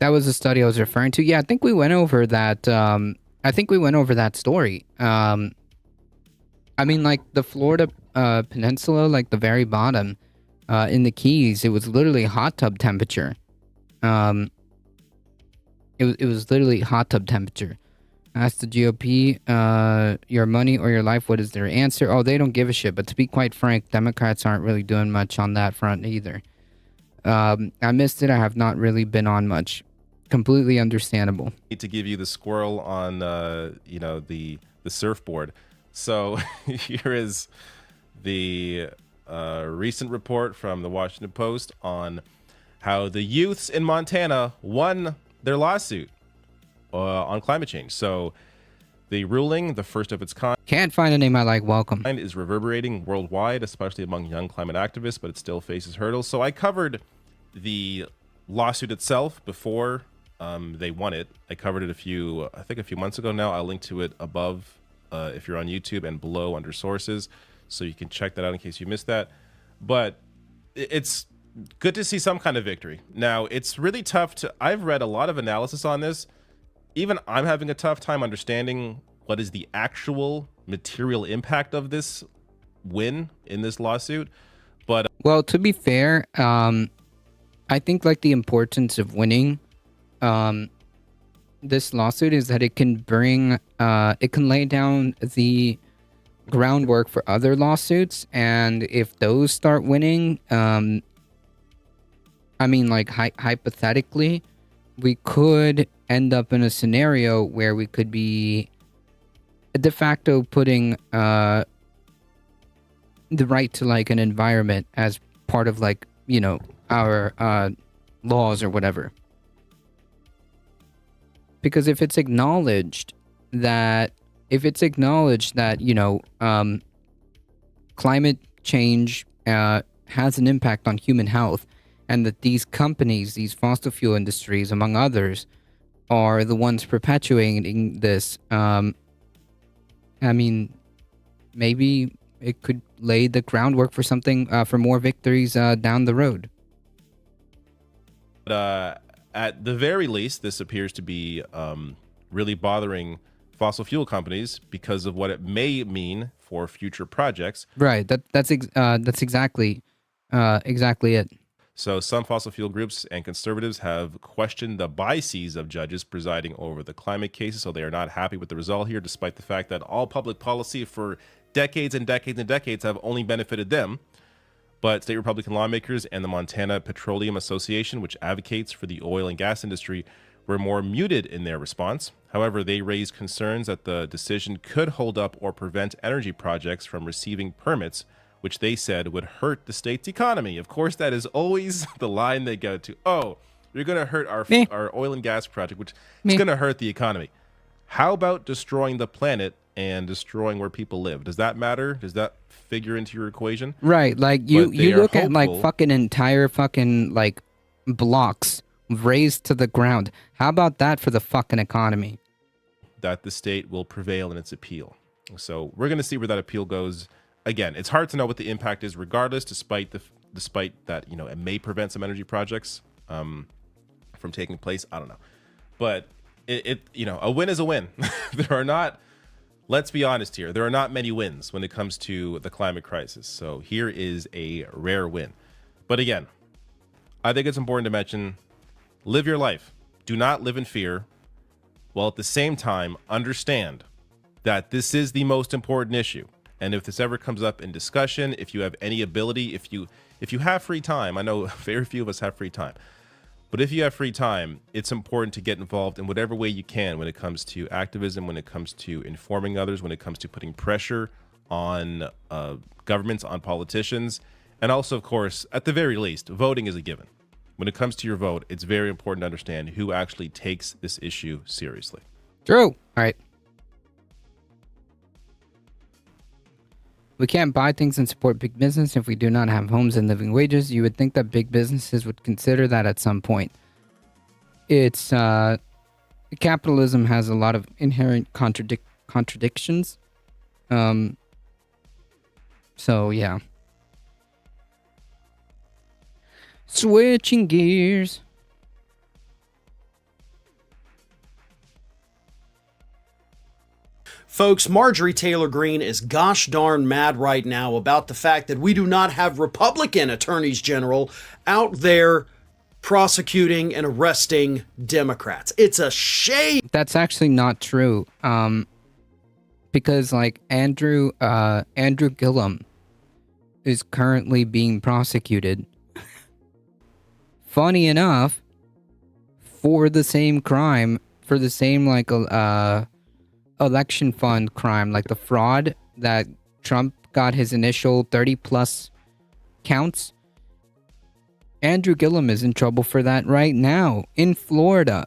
That was the study I was referring to. Yeah, I think we went over that. Story. I mean, like, the Florida peninsula, like, the very bottom, in the Keys, it was literally hot tub temperature. It was literally hot tub temperature. Ask the GOP, your money or your life, what is their answer? Oh, they don't give a shit. But to be quite frank, Democrats aren't really doing much on that front either. I missed it. I have not really been on much. Completely understandable. Need to give you the squirrel on, the surfboard. So here is the recent report from the Washington Post on how the youths in Montana won their lawsuit on climate change. So the ruling, the first of its kind, can't find a name I like. Welcome. Is reverberating worldwide, especially among young climate activists, but it still faces hurdles. So I covered the lawsuit itself before they won it. I covered it a few months ago now. I'll link to it above if you're on YouTube and below under sources, so you can check that out in case you missed that. But it's good to see some kind of victory. Now, it's really tough I've read a lot of analysis on this. Even I'm having a tough time understanding what is the actual material impact of this win in this lawsuit. But well, to be fair, I think like the importance of winning this lawsuit is that it can lay down the groundwork for other lawsuits, and if those start winning, I mean, like hypothetically, we could end up in a scenario where we could be de facto putting the right to like an environment as part of like, you know, our laws or whatever. Because if it's acknowledged that you know, climate change has an impact on human health, and that these companies, these fossil fuel industries, among others, are the ones perpetuating this, I mean, maybe it could lay the groundwork for something, for more victories down the road. But at the very least, this appears to be really bothering fossil fuel companies because of what it may mean for future projects. Right. That's exactly it. So some fossil fuel groups and conservatives have questioned the biases of judges presiding over the climate cases, so they are not happy with the result here, despite the fact that all public policy for decades and decades and decades have only benefited them. But state Republican lawmakers and the Montana Petroleum Association, which advocates for the oil and gas industry, were more muted in their response. However, they raised concerns that the decision could hold up or prevent energy projects from receiving permits, which they said would hurt the state's economy. Of course, that is always the line they go to. Oh, you're going to hurt our oil and gas project, which is going to hurt the economy. How about destroying the planet and destroying where people live? Does that matter? Does that figure into your equation? Right. Like you look at like fucking entire fucking like blocks raised to the ground. How about that for the fucking economy? That the state will prevail in its appeal. So we're going to see where that appeal goes. Again, it's hard to know what the impact is regardless, despite that, you know, it may prevent some energy projects from taking place. I don't know. But it you know, a win is a win. There are not, let's be honest here, there are not many wins when it comes to the climate crisis. So here is a rare win. But again, I think it's important to mention, live your life. Do not live in fear, while at the same time understand that this is the most important issue. And if this ever comes up in discussion, if you have any ability, if you have free time, I know very few of us have free time, but if you have free time, it's important to get involved in whatever way you can when it comes to activism, when it comes to informing others, when it comes to putting pressure on governments, on politicians, and also, of course, at the very least, voting is a given. When it comes to your vote, it's very important to understand who actually takes this issue seriously. True. All right. We can't buy things and support big business if we do not have homes and living wages. You would think that big businesses would consider that at some point. It's capitalism has a lot of inherent contradictions. So yeah. Switching gears. Folks, Marjorie Taylor Greene is gosh darn mad right now about the fact that we do not have Republican attorneys general out there prosecuting and arresting Democrats. It's a shame. That's actually not true. Because like Andrew Gillum is currently being prosecuted. Funny enough, for the same crime, for the same like election fund crime, like the fraud that Trump got his initial 30 plus counts. Andrew Gillum is in trouble for that right now in Florida.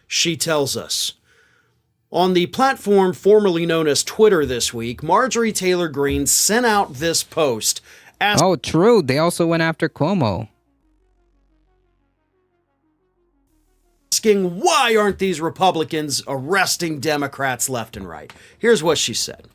She tells us. On the platform formerly known as Twitter this week, Marjorie Taylor Greene sent out this post. Oh, true. They also went after Cuomo. Asking why aren't these Republicans arresting Democrats left and right? Here's what she said.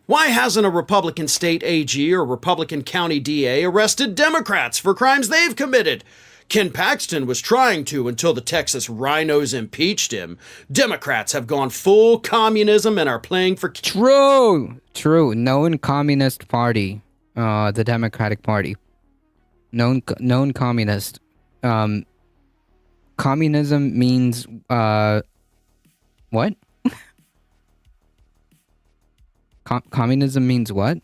Why hasn't a Republican state AG or Republican county DA arrested Democrats for crimes they've committed? Ken Paxton was trying to until the Texas rhinos impeached him. Democrats have gone full communism and are playing for... True. Known communist party. The Democratic Party. Known communist. Communism means, what? Communism means what?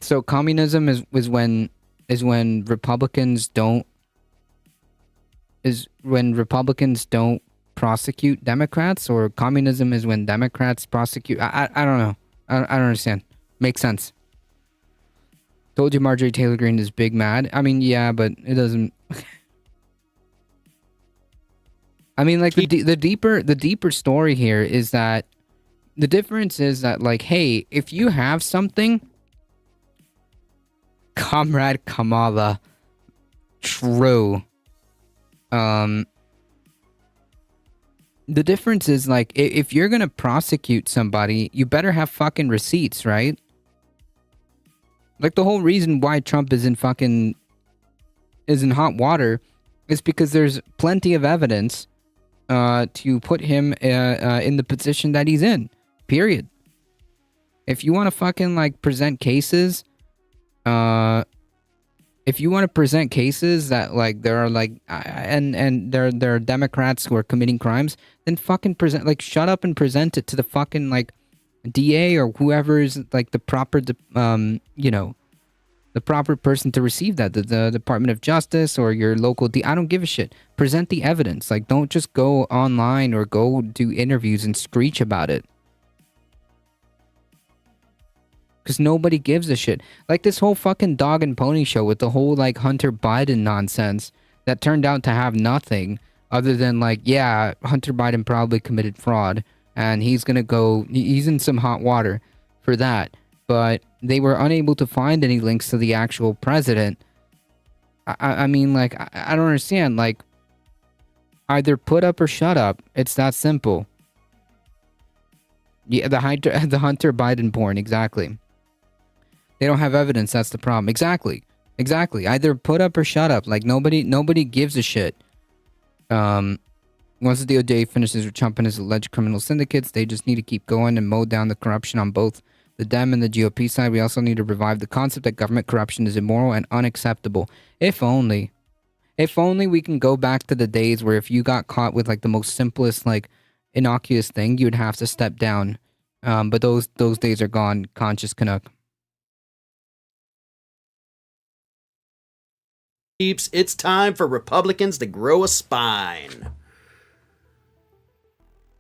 So communism is when Republicans don't prosecute Democrats, or communism is when Democrats prosecute. I don't know. I don't understand. Makes sense. Told you Marjorie Taylor Greene is big mad. I mean, yeah, but it doesn't. I mean, like the deeper story here is that the difference is that, like, hey, if you have something, Comrade Kamala, true. The difference is like if you're gonna prosecute somebody, you better have fucking receipts, right? Like the whole reason why Trump is in hot water is because there's plenty of evidence to put him in the position that he's in. Period. If you want to fucking like present cases, that like there are like and there are Democrats who are committing crimes, then fucking present, like shut up and present it to the fucking like DA or whoever is like the proper the proper person to receive that, the Department of Justice or your local I don't give a shit. Present the evidence. Like don't just go online or go do interviews and screech about it. Because nobody gives a shit. Like this whole fucking dog and pony show with the whole like Hunter Biden nonsense that turned out to have nothing other than like, yeah, Hunter Biden probably committed fraud and he's in some hot water for that. But they were unable to find any links to the actual president. I mean, like, I don't understand. Like, either put up or shut up. It's that simple. Yeah, the Hunter Biden porn, exactly. They don't have evidence. That's the problem. Exactly. Either put up or shut up. Like nobody gives a shit. Once the DOJ finishes with Trump and his alleged criminal syndicates, they just need to keep going and mow down the corruption on both the Dem and the GOP side. We also need to revive the concept that government corruption is immoral and unacceptable. If only we can go back to the days where if you got caught with like the most simplest, like innocuous thing, you'd have to step down. But those days are gone. Conscious Canuck. It's time for Republicans to grow a spine.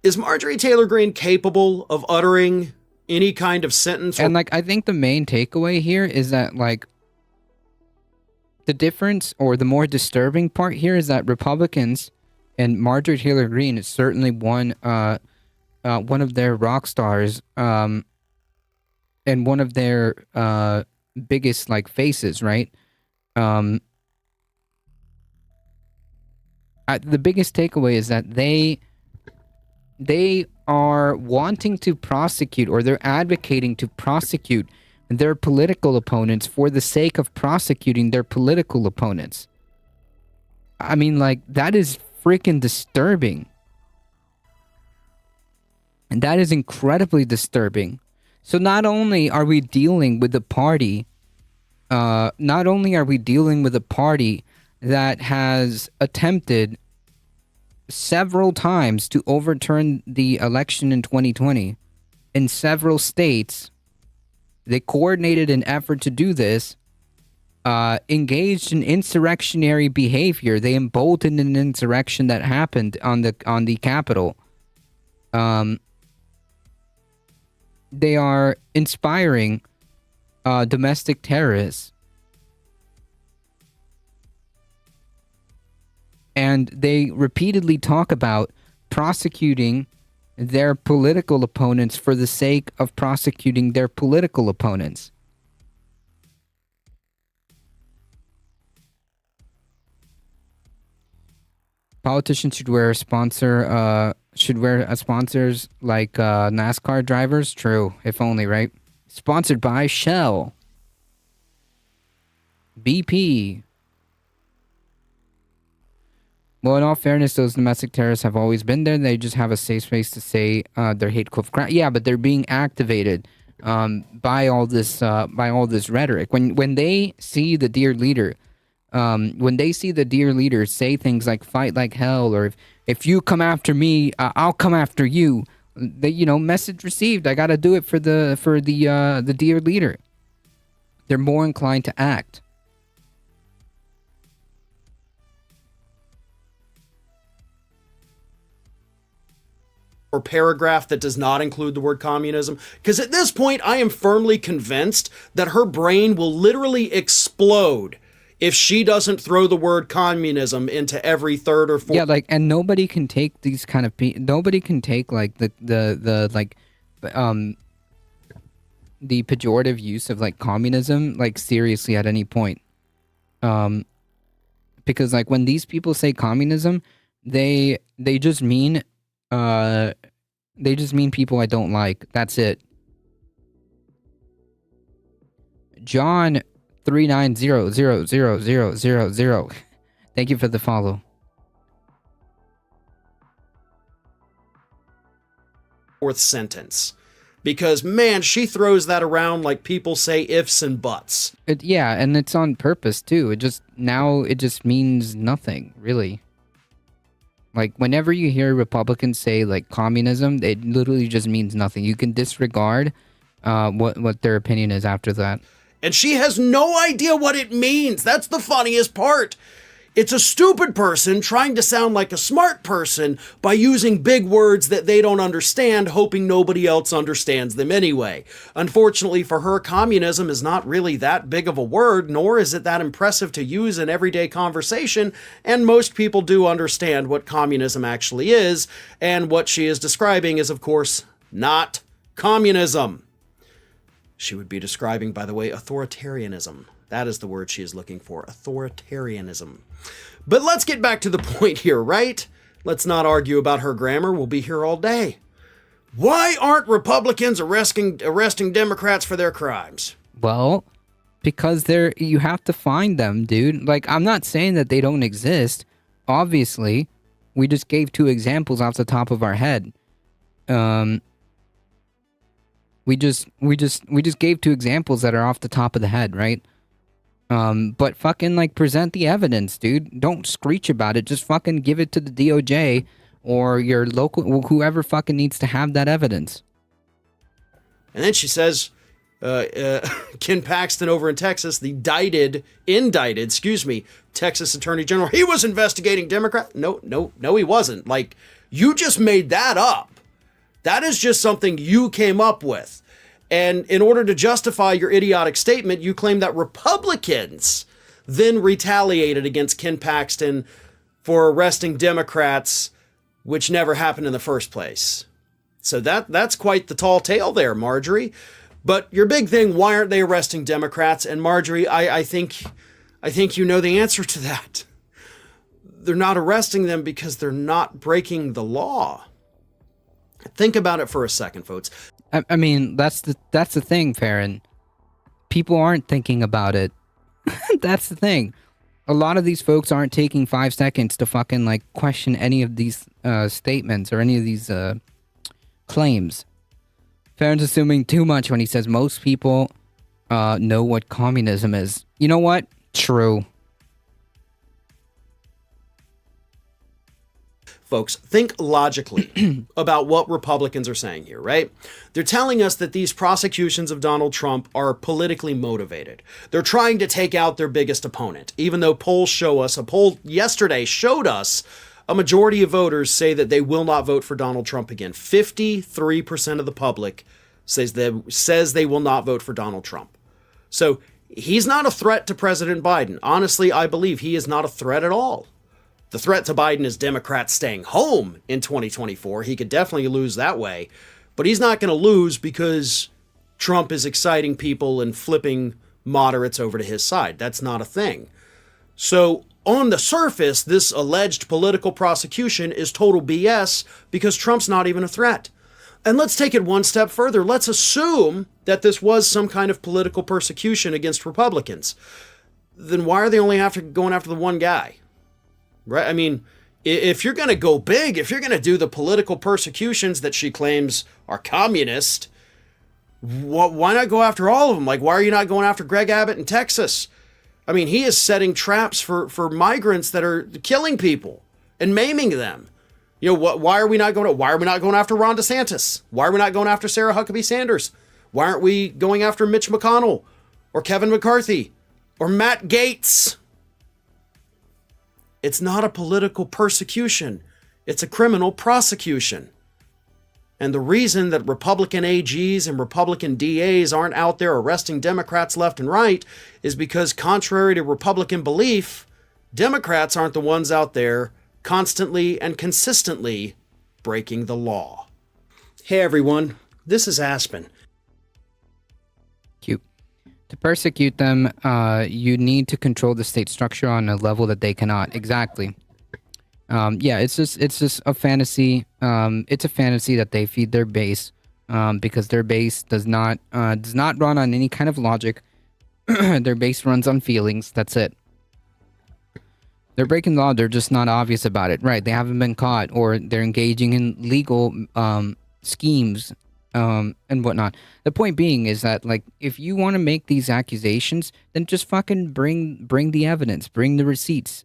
Is Marjorie Taylor Greene capable of uttering any kind of sentence? And like, I think the main takeaway here is that like the difference or the more disturbing part here is that Republicans and Marjorie Taylor Greene is certainly one of their rock stars, and one of their biggest like faces, right? The biggest takeaway is that they are wanting to prosecute, or they're advocating to prosecute their political opponents for the sake of prosecuting their political opponents. I mean, like, that is freaking disturbing. And that is incredibly disturbing. So not only are we dealing with a party that has attempted several times to overturn the election in 2020 in several states. They coordinated an effort to do this, engaged in insurrectionary behavior. They emboldened an insurrection that happened on the Capitol. They are inspiring domestic terrorists. And they repeatedly talk about prosecuting their political opponents for the sake of prosecuting their political opponents. Politicians should wear sponsors like NASCAR drivers. True, if only, right? Sponsored by Shell, BP. Well, in all fairness, those domestic terrorists have always been there. They just have a safe space to say their hateful crap. Yeah, but they're being activated by all this rhetoric. When they see the dear leader, say things like "fight like hell" or "if you come after me, I'll come after you," message received. I got to do it for the dear leader. They're more inclined to act. Or paragraph that does not include the word communism? Because at this point, I am firmly convinced that her brain will literally explode if she doesn't throw the word communism into every third or fourth. Yeah, like, and nobody can take these kind of nobody can take like the pejorative use of like communism like seriously at any point. Because like when these people say communism, they just mean They just mean people I don't like. That's it. John 39000000. Thank you for the follow. Fourth sentence. Because, man, she throws that around like people say ifs and buts. Yeah, and it's on purpose, too. It just means nothing, really. Like, whenever you hear Republicans say, like, communism, it literally just means nothing. You can disregard what their opinion is after that. And she has no idea what it means. That's the funniest part. It's a stupid person trying to sound like a smart person by using big words that they don't understand, hoping nobody else understands them anyway. Unfortunately for her, communism is not really that big of a word, nor is it that impressive to use in everyday conversation, and most people do understand what communism actually is, and what she is describing is, of course, not communism. She would be describing, by the way, authoritarianism. That is the word she is looking for, authoritarianism. But let's get back to the point here, right? Let's not argue about her grammar. We'll be here all day. Why aren't Republicans arresting Democrats for their crimes? Well, because you have to find them, dude. Like, I'm not saying that they don't exist. Obviously, we just gave 2 examples off the top of our head. We just gave 2 examples that are off the top of the head, right? But fucking, like, present the evidence, dude. Don't screech about it. Just fucking give it to the DOJ or your local, whoever fucking needs to have that evidence. And then she says, Ken Paxton over in Texas, the indicted, Texas Attorney General, he was investigating Democrats. No, he wasn't. Like, you just made that up. That is just something you came up with. And in order to justify your idiotic statement, you claim that Republicans then retaliated against Ken Paxton for arresting Democrats, which never happened in the first place. So that's quite the tall tale there, Marjorie. But your big thing, why aren't they arresting Democrats? And Marjorie, I think you know the answer to that. They're not arresting them because they're not breaking the law. Think about it for a second, folks. I mean, that's the thing, Farron. People aren't thinking about it. That's the thing. A lot of these folks aren't taking 5 seconds to fucking, like, question any of these statements or any of these claims. Farron's assuming too much when he says most people know what communism is. You know what? True. Folks, think logically about what Republicans are saying here, right? They're telling us that these prosecutions of Donald Trump are politically motivated. They're trying to take out their biggest opponent, even though polls show us, a poll yesterday showed us a majority of voters say that they will not vote for Donald Trump again. 53% of the public says they will not vote for Donald Trump. So he's not a threat to President Biden. Honestly, I believe he is not a threat at all. The threat to Biden is Democrats staying home in 2024. He could definitely lose that way. But he's not going to lose because Trump is exciting people and flipping moderates over to his side. That's not a thing. So on the surface, this alleged political prosecution is total BS because Trump's not even a threat. And let's take it one step further. Let's assume that this was some kind of political persecution against Republicans. Then why are they only going after the one guy? Right? I mean, if you're going to go big, if you're going to do the political persecutions that she claims are communist, why not go after all of them? Like, why are you not going after Greg Abbott in Texas? I mean, he is setting traps for migrants that are killing people and maiming them. You know, why are we not going after Ron DeSantis? Why are we not going after Sarah Huckabee Sanders? Why aren't we going after Mitch McConnell or Kevin McCarthy or Matt Gaetz? It's not a political persecution. It's a criminal prosecution. And the reason that Republican AGs and Republican DAs aren't out there arresting Democrats left and right is because, contrary to Republican belief, Democrats aren't the ones out there constantly and consistently breaking the law. Hey everyone, this is Aspen. Cute. To persecute them, you need to control the state structure on a level that they cannot. Exactly. Yeah, it's just a fantasy. It's a fantasy that they feed their base, because their base does not run on any kind of logic. Their base runs on feelings. That's it. They're breaking law. They're just not obvious about it. Right? They haven't been caught, or they're engaging in legal schemes and whatnot. The point being is that, like, if you want to make these accusations, then just fucking bring the evidence, bring the receipts.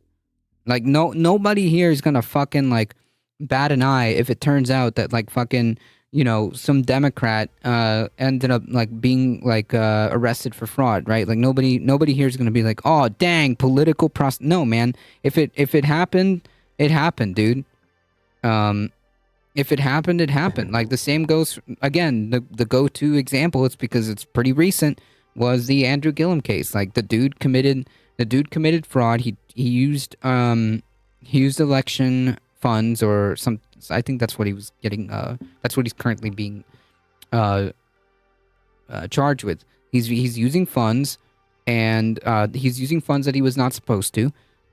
Like, nobody here is gonna fucking like bat an eye if it turns out that like fucking, you know, some Democrat ended up like being like arrested for fraud, right? Like nobody here is gonna be like, oh dang, political No, man. If it happened, it happened, dude. If it happened, it happened. Like the same goes again. The go-to example, it's because it's pretty recent, was the Andrew Gillum case. Like the dude committed fraud. He used election funds or some. I think that's what he was getting. That's what he's currently being charged with. He's using funds, and he's using funds that he was not supposed to.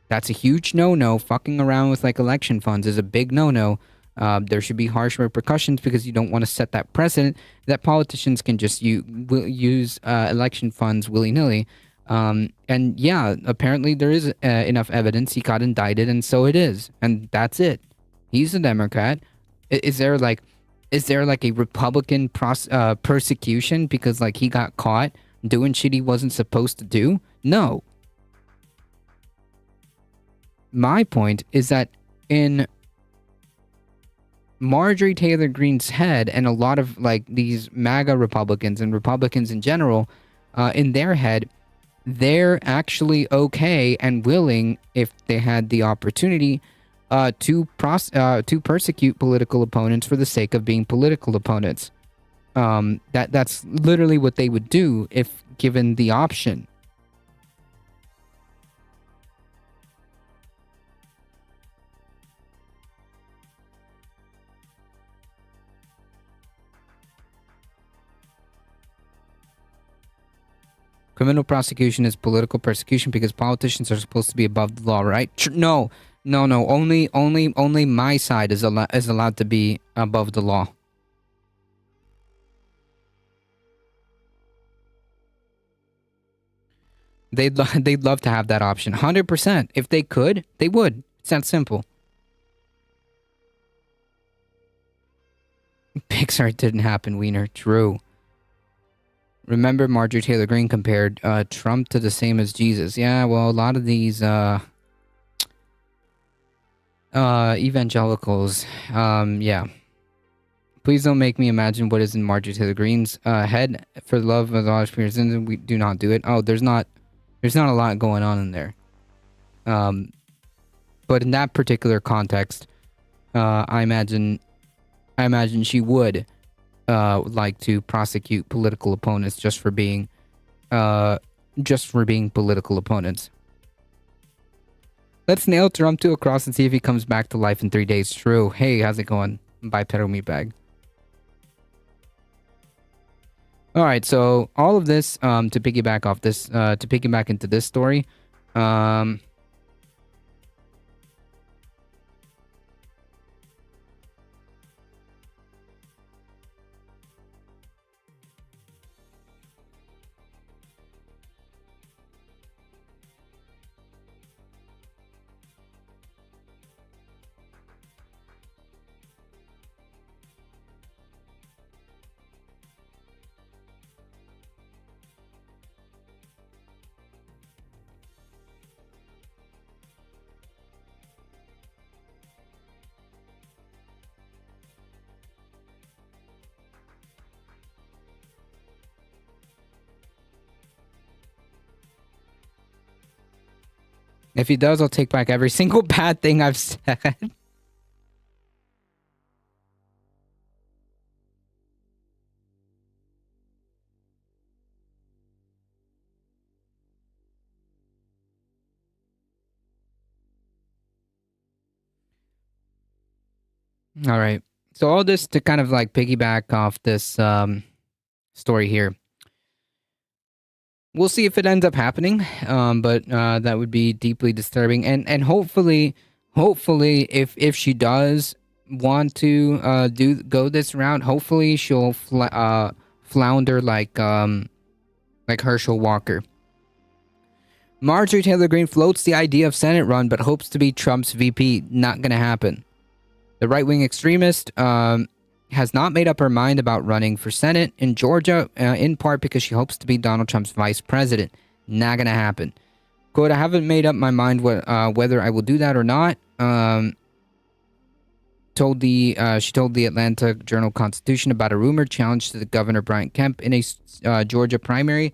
That's a huge no-no. Fucking around with like election funds is a big no-no. There should be harsh repercussions because you don't want to set that precedent that politicians can just use election funds willy-nilly. And yeah, apparently there is enough evidence. He got indicted, and so it is, and that's it. He's a Democrat. Is there like a Republican persecution because like he got caught doing shit he wasn't supposed to do? No. My point is that in Marjorie Taylor Greene's head, and a lot of like these MAGA Republicans and Republicans in general, in their head, they're actually okay and willing, if they had the opportunity, to persecute political opponents for the sake of being political opponents. That's literally what they would do if given the option. Criminal prosecution is political persecution because politicians are supposed to be above the law, right? No. Only my side is allowed to be above the law. They'd love to have that option. 100%. If they could, they would. It's that simple. Pixar didn't happen, Wiener. True. Remember, Marjorie Taylor Greene compared Trump to the same as Jesus. Yeah, well, a lot of these evangelicals, yeah. Please don't make me imagine what is in Marjorie Taylor Greene's head. For the love of the Lord, we do not do it. Oh, there's not a lot going on in there. But in that particular context, I imagine she would like to prosecute political opponents just for being political opponents. Let's nail Trump to a cross and see if he comes back to life in 3 days. True. Hey, how's it going? Bipedal me bag. All right, so all of this to piggyback off this, to piggyback into this story. If he does, I'll take back every single bad thing I've said. All right. So all this to kind of like piggyback off this story here. We'll see if it ends up happening, but that would be deeply disturbing, and hopefully hopefully, if she does want to go this route, hopefully she'll flounder like Herschel Walker. Marjorie Taylor Greene floats the idea of Senate run, but hopes to be Trump's VP. Not gonna happen. The right-wing extremist has not made up her mind about running for Senate in Georgia, in part because she hopes to be Donald Trump's vice president. Not gonna happen. Quote, I haven't made up my mind whether I will do that or not. She told the Atlanta Journal-Constitution about a rumored challenge to the Governor Brian Kemp in a Georgia primary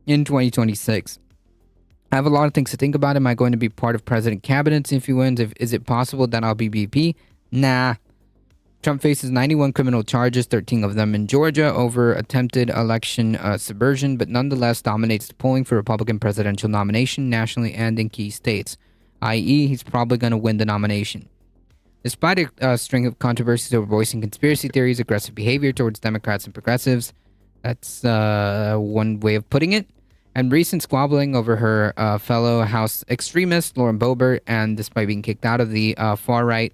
in 2026. I have a lot of things to think about. Am I going to be part of President Cabinets if he wins? Is it possible that I'll be VP? Nah. Trump faces 91 criminal charges, 13 of them in Georgia, over attempted election subversion, but nonetheless dominates the polling for Republican presidential nomination nationally and in key states, i.e. he's probably going to win the nomination. Despite a string of controversies over voicing conspiracy theories, aggressive behavior towards Democrats and progressives, that's one way of putting it, and recent squabbling over her fellow House extremist, Lauren Boebert, and despite being kicked out of the far-right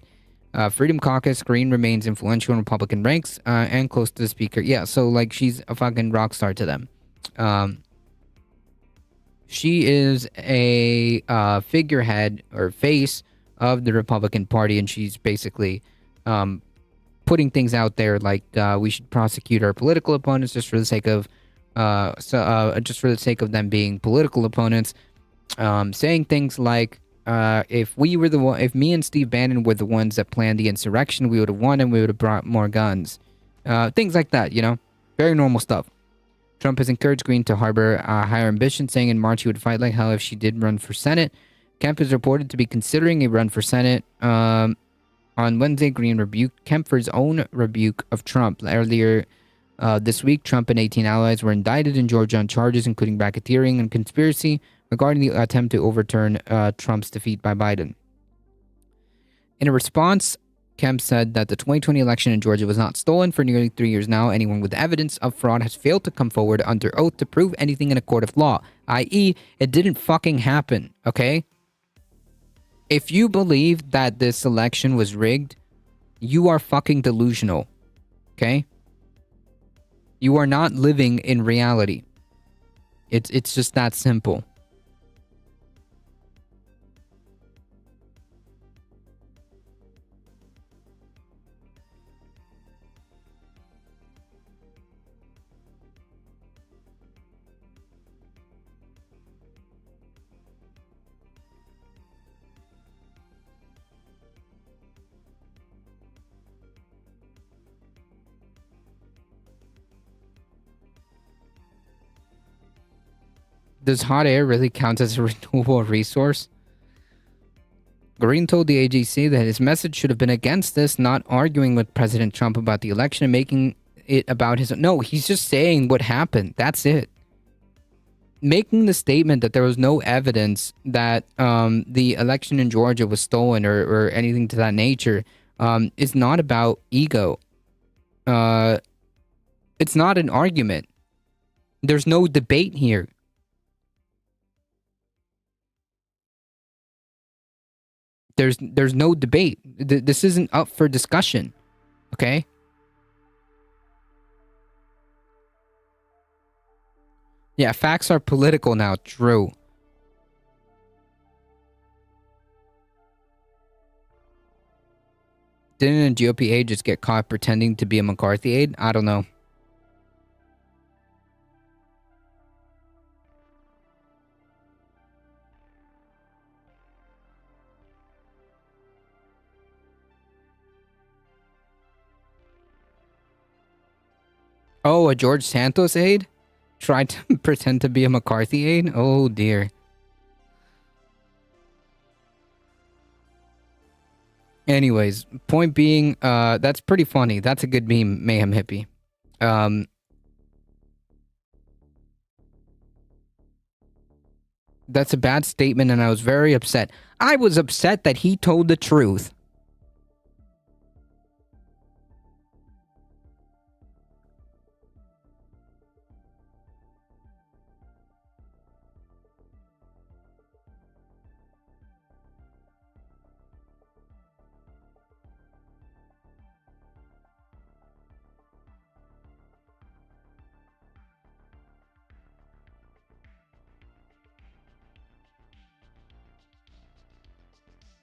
Freedom Caucus, Greene remains influential in Republican ranks and close to the speaker. Yeah, so, like, she's a fucking rock star to them. She is a figurehead or face of the Republican Party, and she's basically putting things out there like we should prosecute our political opponents just for the sake of them being political opponents, saying things like if me and Steve Bannon were the ones that planned the insurrection, we would have won and we would have brought more guns, things like that. Very normal stuff. Trump has encouraged Greene to harbor higher ambition, saying in March he would fight like hell if she did run for Senate. Kemp is reported to be considering a run for Senate. On Wednesday, Greene rebuked Kemp for his own rebuke of Trump. Earlier this week, Trump and 18 allies were indicted in Georgia on charges including racketeering and conspiracy regarding the attempt to overturn Trump's defeat by Biden. In a response, Kemp said that the 2020 election in Georgia was not stolen. For nearly 3 years now, anyone with evidence of fraud has failed to come forward under oath to prove anything in a court of law, i.e., it didn't fucking happen, okay? If you believe that this election was rigged, you are fucking delusional, okay? You are not living in reality. It's just that simple. Does hot air really count as a renewable resource? Greene told the AJC that his message should have been against this, not arguing with President Trump about the election and making it about his... No, he's just saying what happened. That's it. Making the statement that there was no evidence that the election in Georgia was stolen or anything to that nature is not about ego. It's not an argument. There's no debate here. There's no debate. This isn't up for discussion. Okay? Yeah, facts are political now. True. Didn't a GOP aide just get caught pretending to be a McCarthy aide? I don't know. Oh, a George Santos aide? Tried to pretend to be a McCarthy aide? Oh, dear. Anyways, point being, that's pretty funny. That's a good meme, Mayhem Hippie. That's a bad statement, and I was very upset. I was upset that he told the truth.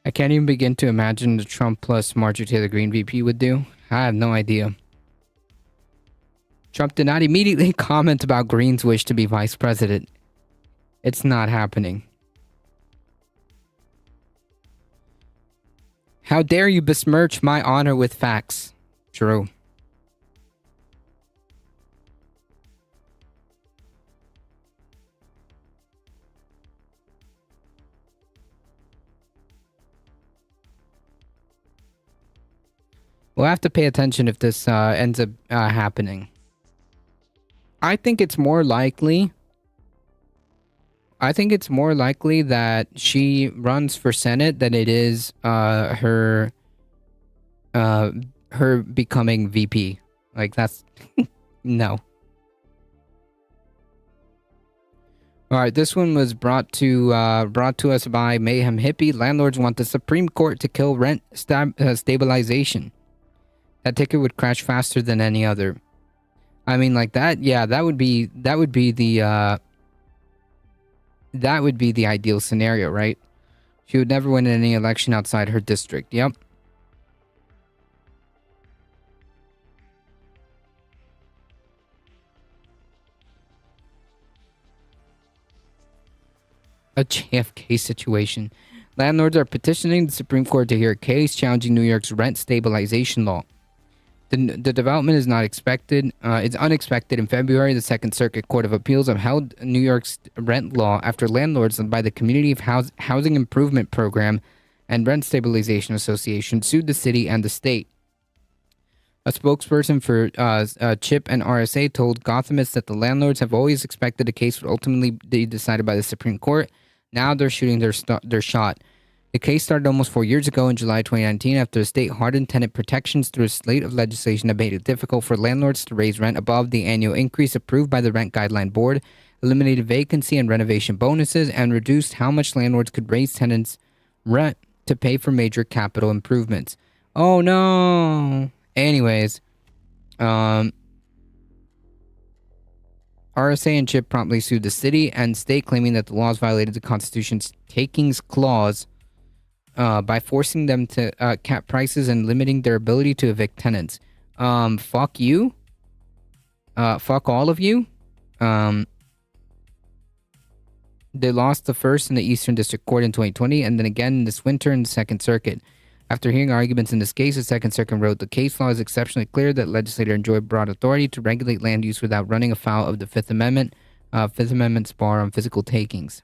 I can't even begin to imagine the Trump plus Marjorie Taylor Greene VP would do. I have no idea. Trump did not immediately comment about Greene's wish to be vice president. It's not happening. How dare you besmirch my honor with facts? True. We'll have to pay attention if this ends up happening. I think it's more likely that she runs for Senate than it is her becoming VP. Like, that's no. All right, this one was brought to us by Mayhem Hippie. Landlords want the Supreme Court to kill rent stabilization. That ticket would crash faster than any other. I mean, like that. Yeah, that would be the ideal scenario, right? She would never win any election outside her district. Yep. A JFK situation. Landlords are petitioning the Supreme Court to hear a case challenging New York's rent stabilization law. The development is not expected. It's unexpected. In February, the Second Circuit Court of Appeals upheld New York's rent law after landlords led by the Community of Housing Improvement Program and Rent Stabilization Association sued the city and the state. A spokesperson for CHIP and RSA told Gothamists that the landlords have always expected the case would ultimately be decided by the Supreme Court. Now they're shooting their shot. The case started almost 4 years ago in July 2019 after the state hardened tenant protections through a slate of legislation that made it difficult for landlords to raise rent above the annual increase approved by the Rent Guideline Board, eliminated vacancy and renovation bonuses, and reduced how much landlords could raise tenants' rent to pay for major capital improvements. Oh no! Anyways, RSA and CHIP promptly sued the city and state, claiming that the laws violated the Constitution's takings clause by forcing them to cap prices and limiting their ability to evict tenants. Fuck you. Fuck all of you. They lost the first in the Eastern District Court in 2020 and then again this winter in the Second Circuit. After hearing arguments in this case, the Second Circuit wrote, the case law is exceptionally clear that legislators enjoy broad authority to regulate land use without running afoul of the Fifth Amendment. Fifth Amendment's bar on physical takings.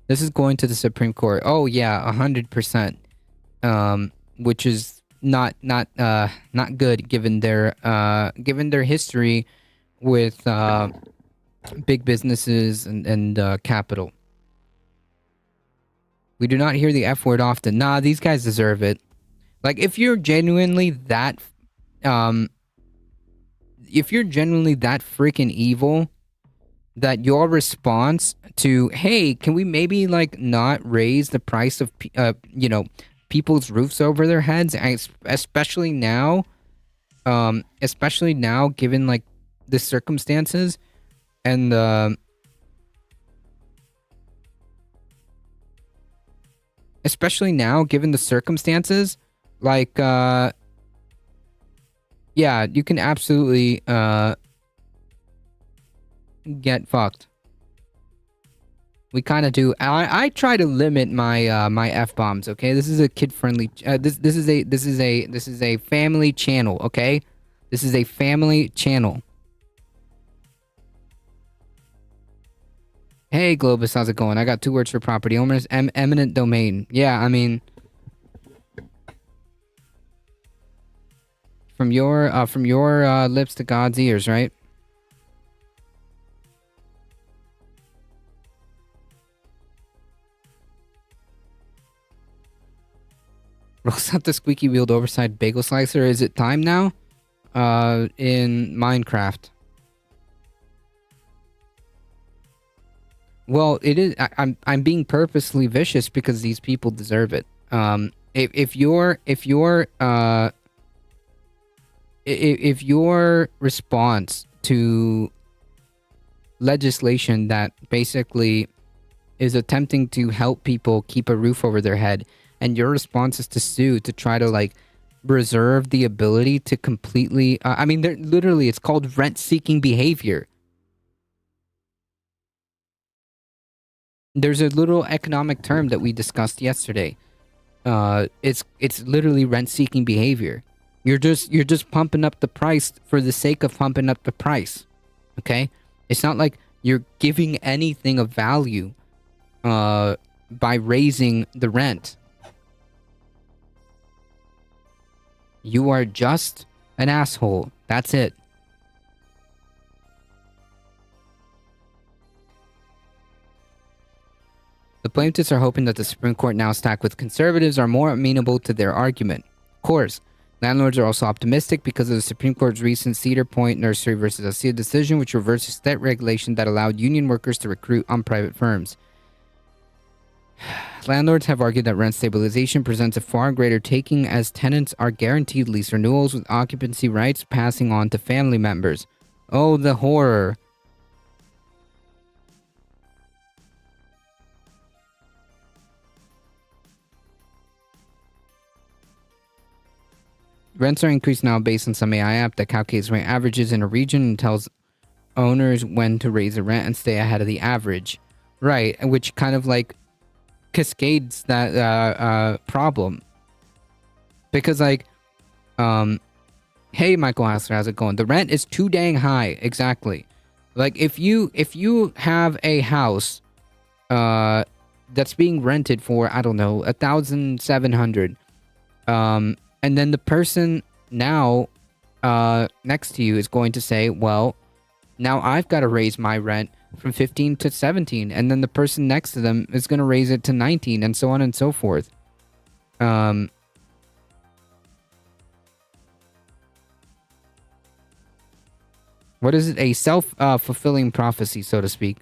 This is going to the Supreme Court. Oh yeah, 100%. Which is not good given their history with big businesses and capital. We do not hear the F word often. Nah, these guys deserve it. Like, if you're genuinely that freaking evil, that your response to, hey, can we maybe like not raise the price of people's roofs over their heads, especially now given like the circumstances and especially now given the circumstances, like yeah, you can absolutely get fucked. We kind of do. I try to limit my my F-bombs, okay? This is a kid-friendly this is a family channel, okay? This is a family channel. Hey Globus, how's it going? I got 2 words for property owners. Eminent domain. Yeah, I mean, from your lips to God's ears, right? Rolls out the squeaky wheeled oversized bagel slicer. Is it time now? In Minecraft. Well, it is. I'm being purposely vicious because these people deserve it. If your response to legislation that basically is attempting to help people keep a roof over their head, and your response is to sue to try to like reserve the ability to completely I mean, they're literally, it's called rent-seeking behavior. There's a little economic term that we discussed yesterday. It's literally rent-seeking behavior. You're just pumping up the price for the sake of pumping up the price. Okay? It's not like you're giving anything of value by raising the rent. You are just an asshole. That's it. The plaintiffs are hoping that the Supreme Court, now stacked with conservatives, are more amenable to their argument. Of course, landlords are also optimistic because of the Supreme Court's recent Cedar Point Nursery versus ASEA decision, which reverses state regulation that allowed union workers to recruit on private firms. Landlords have argued that rent stabilization presents a far greater taking, as tenants are guaranteed lease renewals with occupancy rights passing on to family members. Oh, the horror. Rents are increased now based on some AI app that calculates rent averages in a region and tells owners when to raise the rent and stay ahead of the average. Right, which kind of like cascades that problem. Because like, hey Michael Hassler, how's it going? The rent is too dang high. Exactly. Like if you have a house that's being rented for, I don't know, 1,700, and then the person now next to you is going to say, well, now I've got to raise my rent from 15 to 17. And then the person next to them is going to raise it to 19, and so on and so forth. What is it? A self-fulfilling prophecy, so to speak.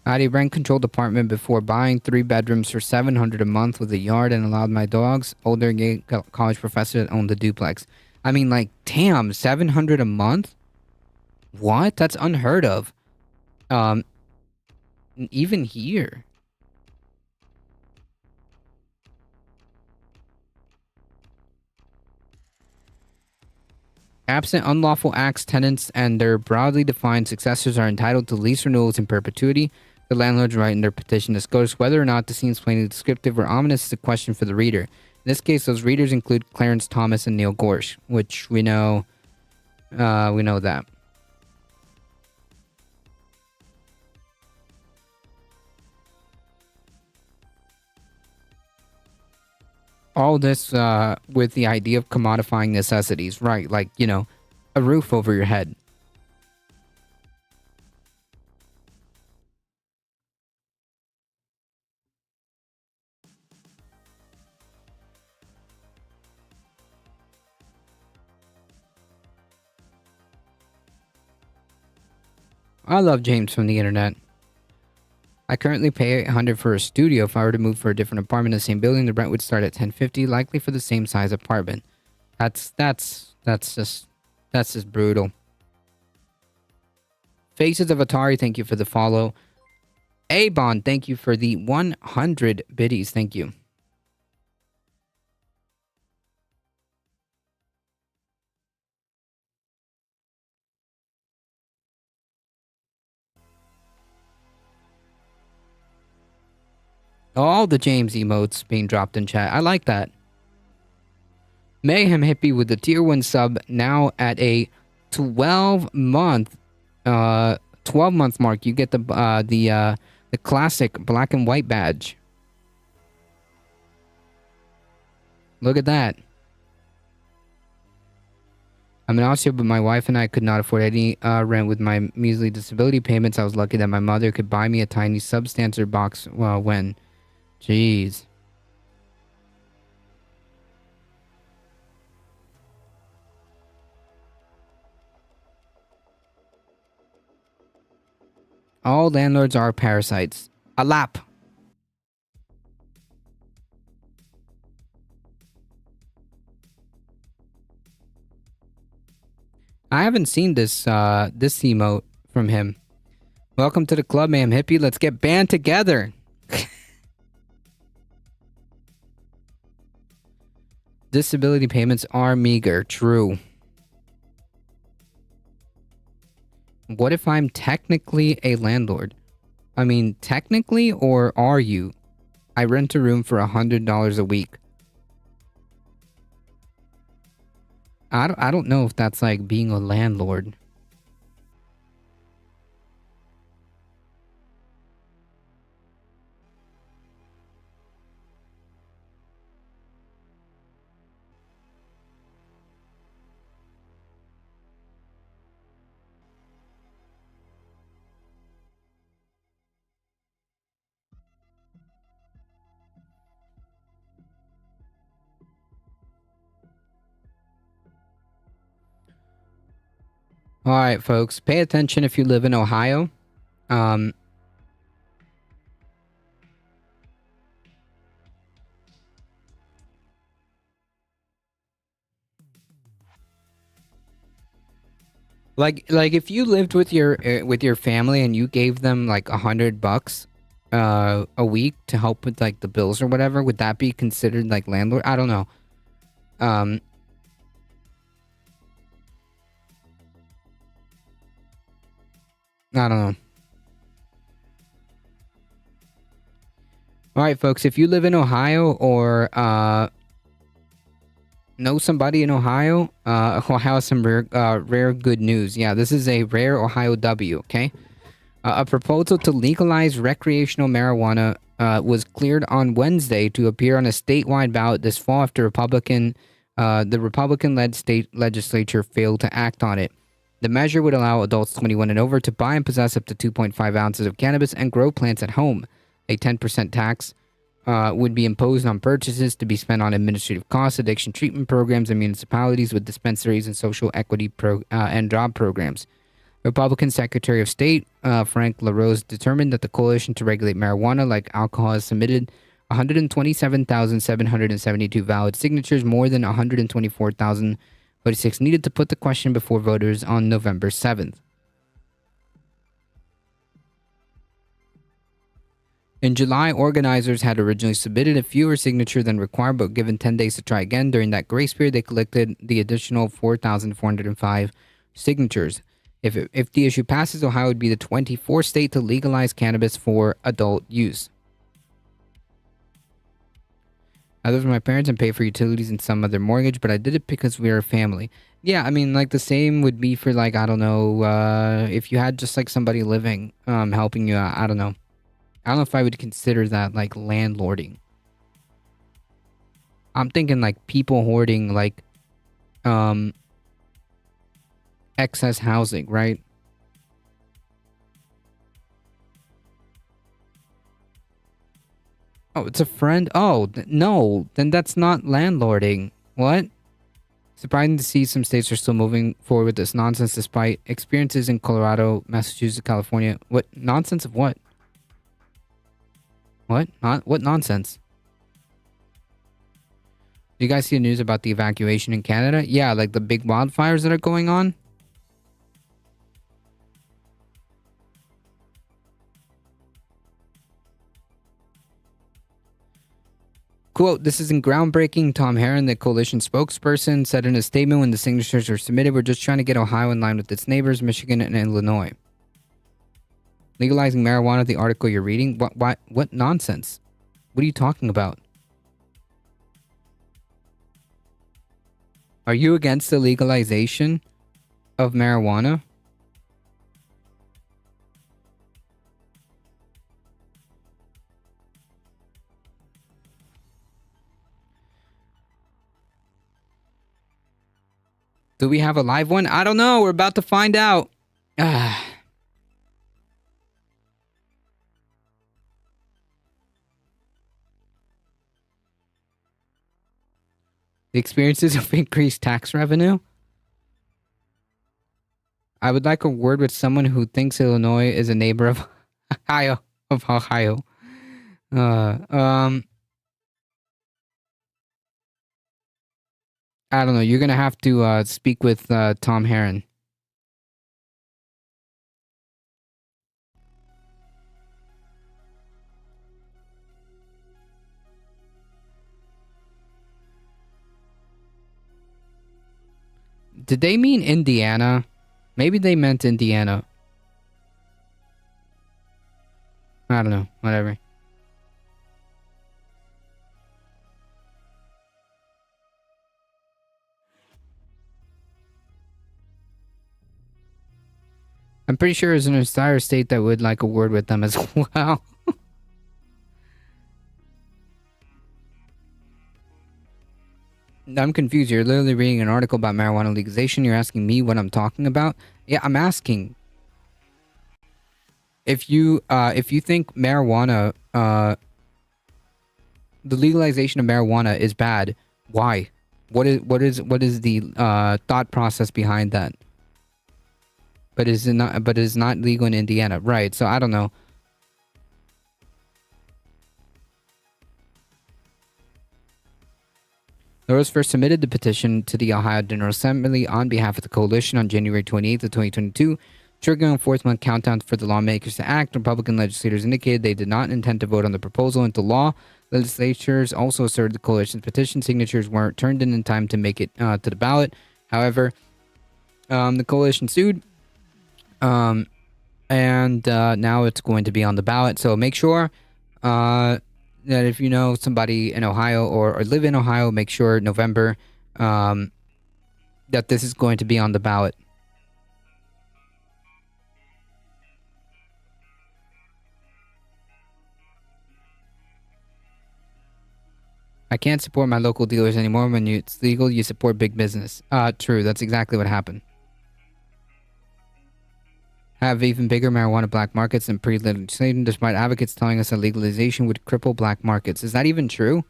I had a rent-controlled apartment before buying 3 bedrooms for $700 a month with a yard, and allowed my dogs, older gay college professor that owned the duplex. I mean, like, damn, $700 a month? What? That's unheard of. Even here. Absent unlawful acts, tenants and their broadly defined successors are entitled to lease renewals in perpetuity. The landlords write in their petition disclose whether or not the seems plainly descriptive or ominous is a question for the reader. In this case, those readers include Clarence Thomas and Neil Gorsh, which we know that. All this with the idea of commodifying necessities, right? Like, you know, a roof over your head. I love James from the internet. I currently pay $800 for a studio. If I were to move for a different apartment in the same building, the rent would start at $1050, likely for the same size apartment. That's just brutal. Faces of Atari, thank you for the follow. A-Bond, thank you for the 100 biddies. Thank you. All the James emotes being dropped in chat. I like that. Mayhem Hippie with the tier 1 sub, now at a 12-month mark. You get the classic black and white badge. Look at that. I'm in Austria, but my wife and I could not afford any rent with my measly disability payments. I was lucky that my mother could buy me a tiny Substancer box when. Jeez. All landlords are parasites. A lap. I haven't seen this this emote from him. Welcome to the club, ma'am hippie. Let's get banned together. Disability payments are meager. True. What if I'm technically a landlord? I mean, technically, or are you? I rent a room for $100 a week. I don't know if that's like being a landlord. All right, folks, pay attention if you live in Ohio. Like if you lived with your family and you gave them like $100 a week to help with like the bills or whatever, would that be considered like landlord? I don't know. I don't know. All right, folks, if you live in Ohio or know somebody in Ohio, Ohio has some rare good news. Yeah, this is a rare Ohio W, okay? A proposal to legalize recreational marijuana was cleared on Wednesday to appear on a statewide ballot this fall after the Republican-led state legislature failed to act on it. The measure would allow adults 21 and over to buy and possess up to 2.5 ounces of cannabis and grow plants at home. A 10% tax would be imposed on purchases to be spent on administrative costs, addiction treatment programs, and municipalities with dispensaries and social equity and job programs. Republican Secretary of State Frank LaRose determined that the coalition to regulate marijuana, like alcohol, has submitted 127,772 valid signatures, more than 124,046 needed to put the question before voters on November 7th. In July, organizers had originally submitted a fewer signature than required, but given 10 days to try again. During that grace period, they collected the additional 4,405 signatures. If the issue passes, Ohio would be the 24th state to legalize cannabis for adult use. I live with my parents and pay for utilities and some other mortgage, but I did it because we are a family. Yeah, I mean, like the same would be for like, I don't know, if you had just like somebody living, helping you out. I don't know. I don't know if I would consider that like landlording. I'm thinking like people hoarding like excess housing, right? Oh, it's a friend? Oh, no, then that's not landlording. What? Surprising to see some states are still moving forward with this nonsense despite experiences in Colorado, Massachusetts, California. What nonsense of what? What? What nonsense? Do you guys see the news about the evacuation in Canada? Yeah, like the big wildfires that are going on. Quote, this isn't groundbreaking. Tom Herron, the coalition spokesperson, said in a statement when the signatures were submitted, we're just trying to get Ohio in line with its neighbors, Michigan and Illinois. Legalizing marijuana, the article you're reading? What nonsense? What are you talking about? Are you against the legalization of marijuana? Do we have a live one? I don't know. We're about to find out. The experiences of increased tax revenue? I would like a word with someone who thinks Illinois is a neighbor of Ohio. I don't know. You're going to have to speak with Tom Herron. Did they mean Indiana? Maybe they meant Indiana. I don't know. Whatever. I'm pretty sure there's an entire state that would like a word with them as well. I'm confused. You're literally reading an article about marijuana legalization. You're asking me what I'm talking about. Yeah, I'm asking. If you think marijuana, the legalization of marijuana is bad, why? What is the thought process behind that? But is it not? But it's not legal in Indiana, right? So I don't know. Rose first submitted the petition to the Ohio General Assembly on behalf of the coalition on January 28th of 2022, triggering a 4-month countdown for the lawmakers to act. Republican legislators indicated they did not intend to vote on the proposal into law. Legislatures also asserted the coalition's petition signatures weren't turned in time to make it to the ballot. However, the coalition sued, and now it's going to be on the ballot. So make sure that if you know somebody in Ohio or live in Ohio, make sure November that this is going to be on the ballot. I can't support my local dealers anymore. When it's legal, you support big business. True. That's exactly what happened. Have even bigger marijuana black markets than pre-legislation, despite advocates telling us that legalization would cripple black markets. Is that even true?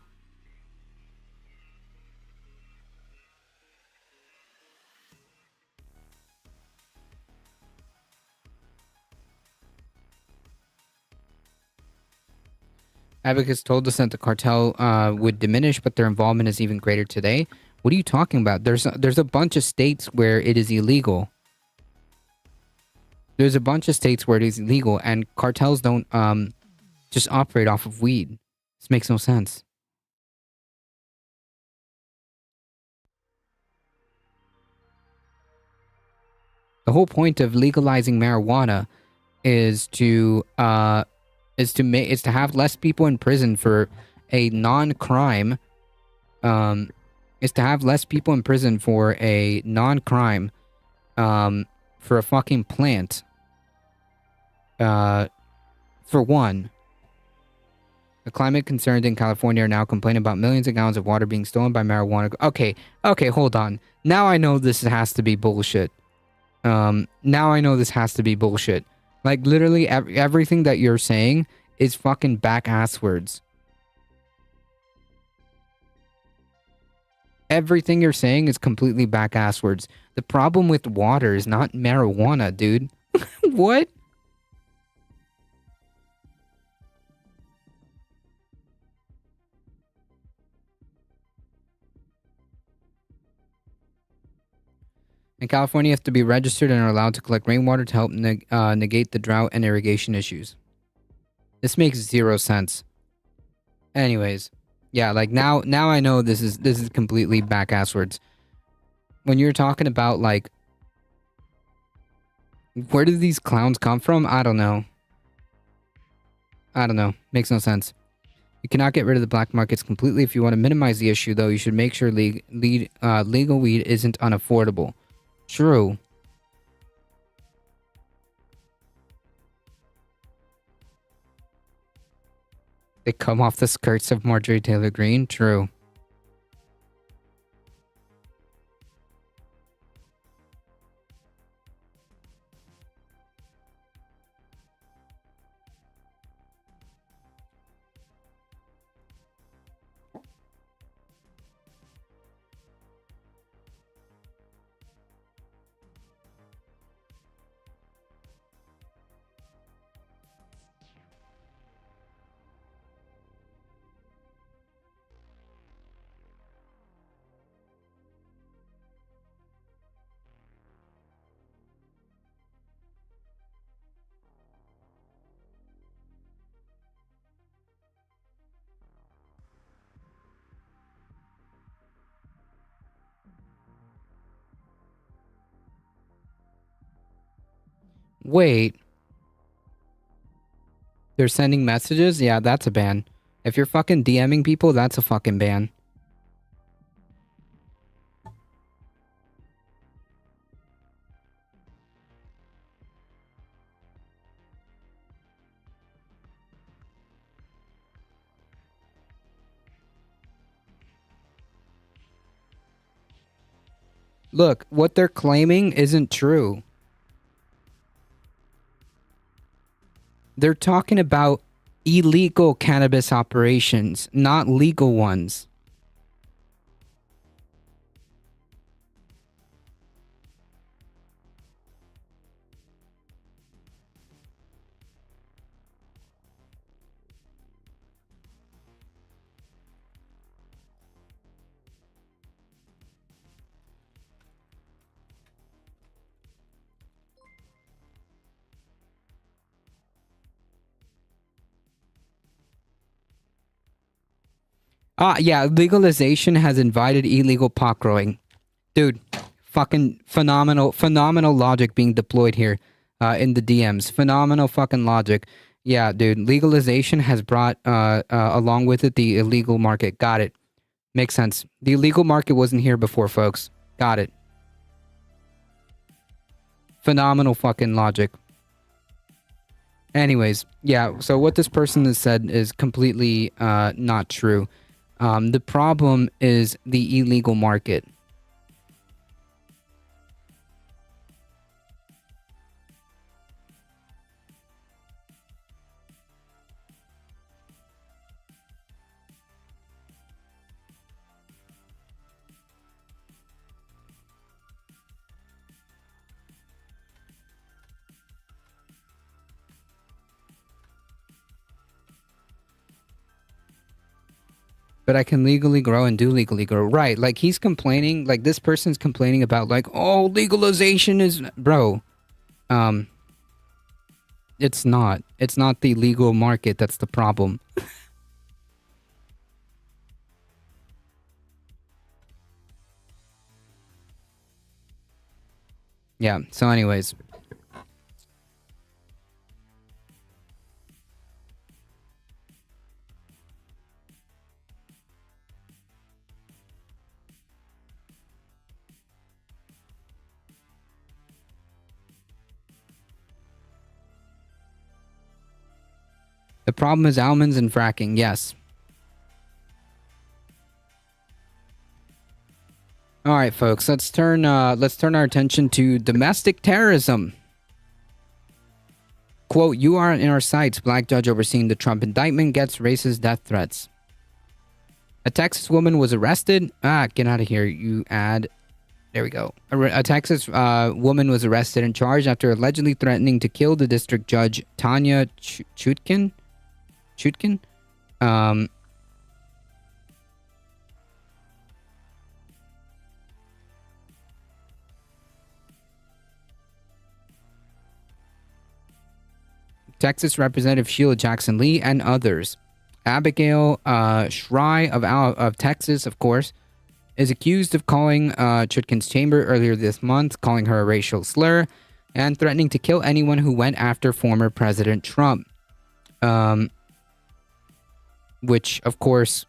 Advocates told us that the cartel would diminish, but their involvement is even greater today. What are you talking about? There's a bunch of states where it is illegal. There's a bunch of states where it is illegal, and cartels don't just operate off of weed. This makes no sense. The whole point of legalizing marijuana is to have less people in prison for a non-crime. Is to have less people in prison for a non-crime. For a fucking plant. For one. The climate concerned in California are now complaining about millions of gallons of water being stolen by marijuana. Okay, hold on. Now I know this has to be bullshit. Now I know this has to be bullshit. Like, literally everything that you're saying is fucking back-ass words. Everything you're saying is completely back-ass words. The problem with water is not marijuana, dude. What? In California, you have to be registered and are allowed to collect rainwater to help negate the drought and irrigation issues. This makes zero sense. Anyways, yeah, like now I know this is completely back-ass words. When you're talking about, like, where did these clowns come from? I don't know. Makes no sense. You cannot get rid of the black markets completely. If you want to minimize the issue, though, you should make sure legal weed isn't unaffordable. True. They come off the skirts of Marjorie Taylor Greene. True. Wait. They're sending messages? Yeah, that's a ban. If you're fucking DMing people, that's a fucking ban. Look, what they're claiming isn't true. They're talking about illegal cannabis operations, not legal ones. Yeah, legalization has invited illegal pot growing. Dude, fucking phenomenal logic being deployed here in the DMs. Phenomenal fucking logic. Yeah, dude, legalization has brought along with it the illegal market. Got it. Makes sense. The illegal market wasn't here before, folks. Got it. Phenomenal fucking logic. Anyways, yeah, so what this person has said is completely not true. The problem is the illegal market. But I can legally grow and do legally grow. Right, like he's complaining, like this person's complaining about like, oh, legalization is... Bro, it's not. It's not the legal market that's the problem. Yeah, so anyways... The problem is almonds and fracking, yes. All right, folks, let's turn our attention to domestic terrorism. Quote, "You are in our sights. Black judge overseeing the Trump indictment gets racist death threats." A Texas woman was arrested. Get out of here, you ad. There we go. A Texas woman was arrested and charged after allegedly threatening to kill the district judge, Tanya Chutkin. Texas Representative Sheila Jackson Lee and others. Abigail Shry of Texas, of course, is accused of calling Chutkin's chamber earlier this month, calling her a racial slur, and threatening to kill anyone who went after former President Trump. Which, of course,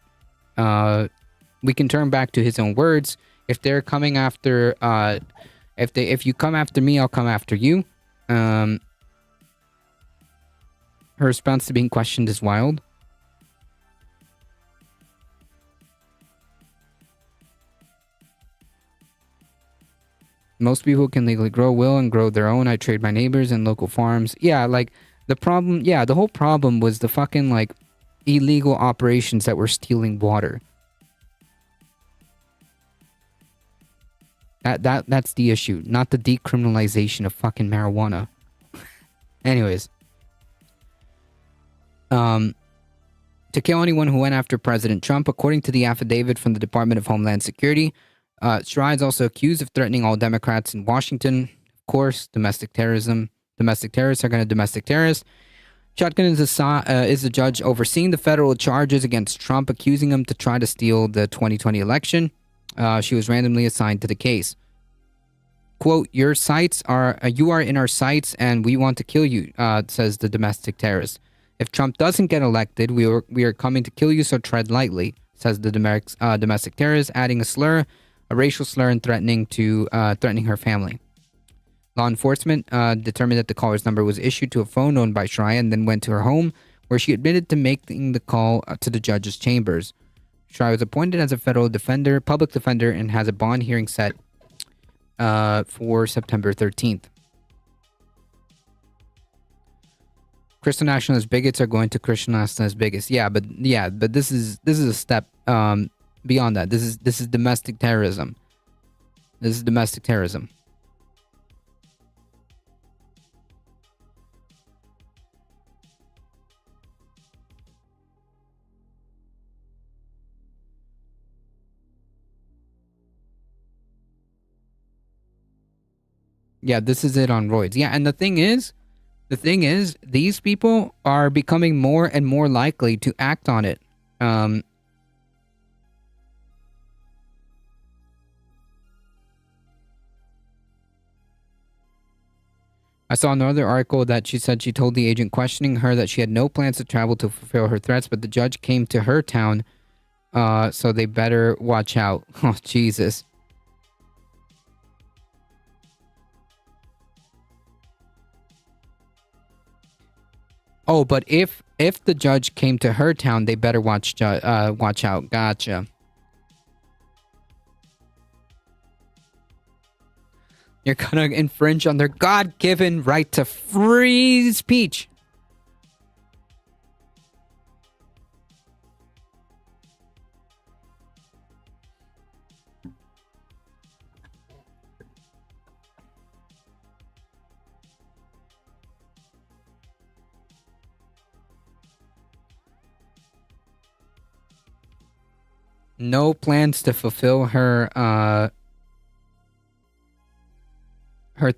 we can turn back to his own words. If they're coming after, if you come after me, I'll come after you. Her response to being questioned is wild. Most people who can legally grow will and grow their own. I trade my neighbors and local farms. Yeah, like the problem. Yeah, the whole problem was the fucking like illegal operations that were stealing water. That's the issue, not the decriminalization of fucking marijuana. Anyways, to kill anyone who went after President Trump, according to the affidavit from the Department of Homeland Security. Shry is also accused of threatening all Democrats in Washington. Of course, domestic terrorism. Domestic terrorists are going to domestic terrorists. Chutkin is the judge overseeing the federal charges against Trump, accusing him to try to steal the 2020 election. She was randomly assigned to the case. quote, you are in our sights and we want to kill you, says the domestic terrorist. If Trump doesn't get elected, we are coming to kill you, so tread lightly, says the domestic terrorist, adding a racial slur, and threatening her family. Law enforcement determined that the caller's number was issued to a phone owned by Shreya and then went to her home, where she admitted to making the call to the judge's chambers. Shreya was appointed as a federal public defender, and has a bond hearing set for September 13th. Christian nationalist bigots are going to Christian nationalist bigots. Yeah, but this is a step beyond that. This is domestic terrorism. This is domestic terrorism. Yeah, this is it on roids. Yeah, and the thing is, these people are becoming more and more likely to act on it. I saw another article that she said she told the agent questioning her that she had no plans to travel to fulfill her threats, but the judge came to her town, so they better watch out. Oh, Jesus. Oh, but if the judge came to her town, they better watch out. Gotcha. You're gonna infringe on their God-given right to free speech. No plans to fulfill her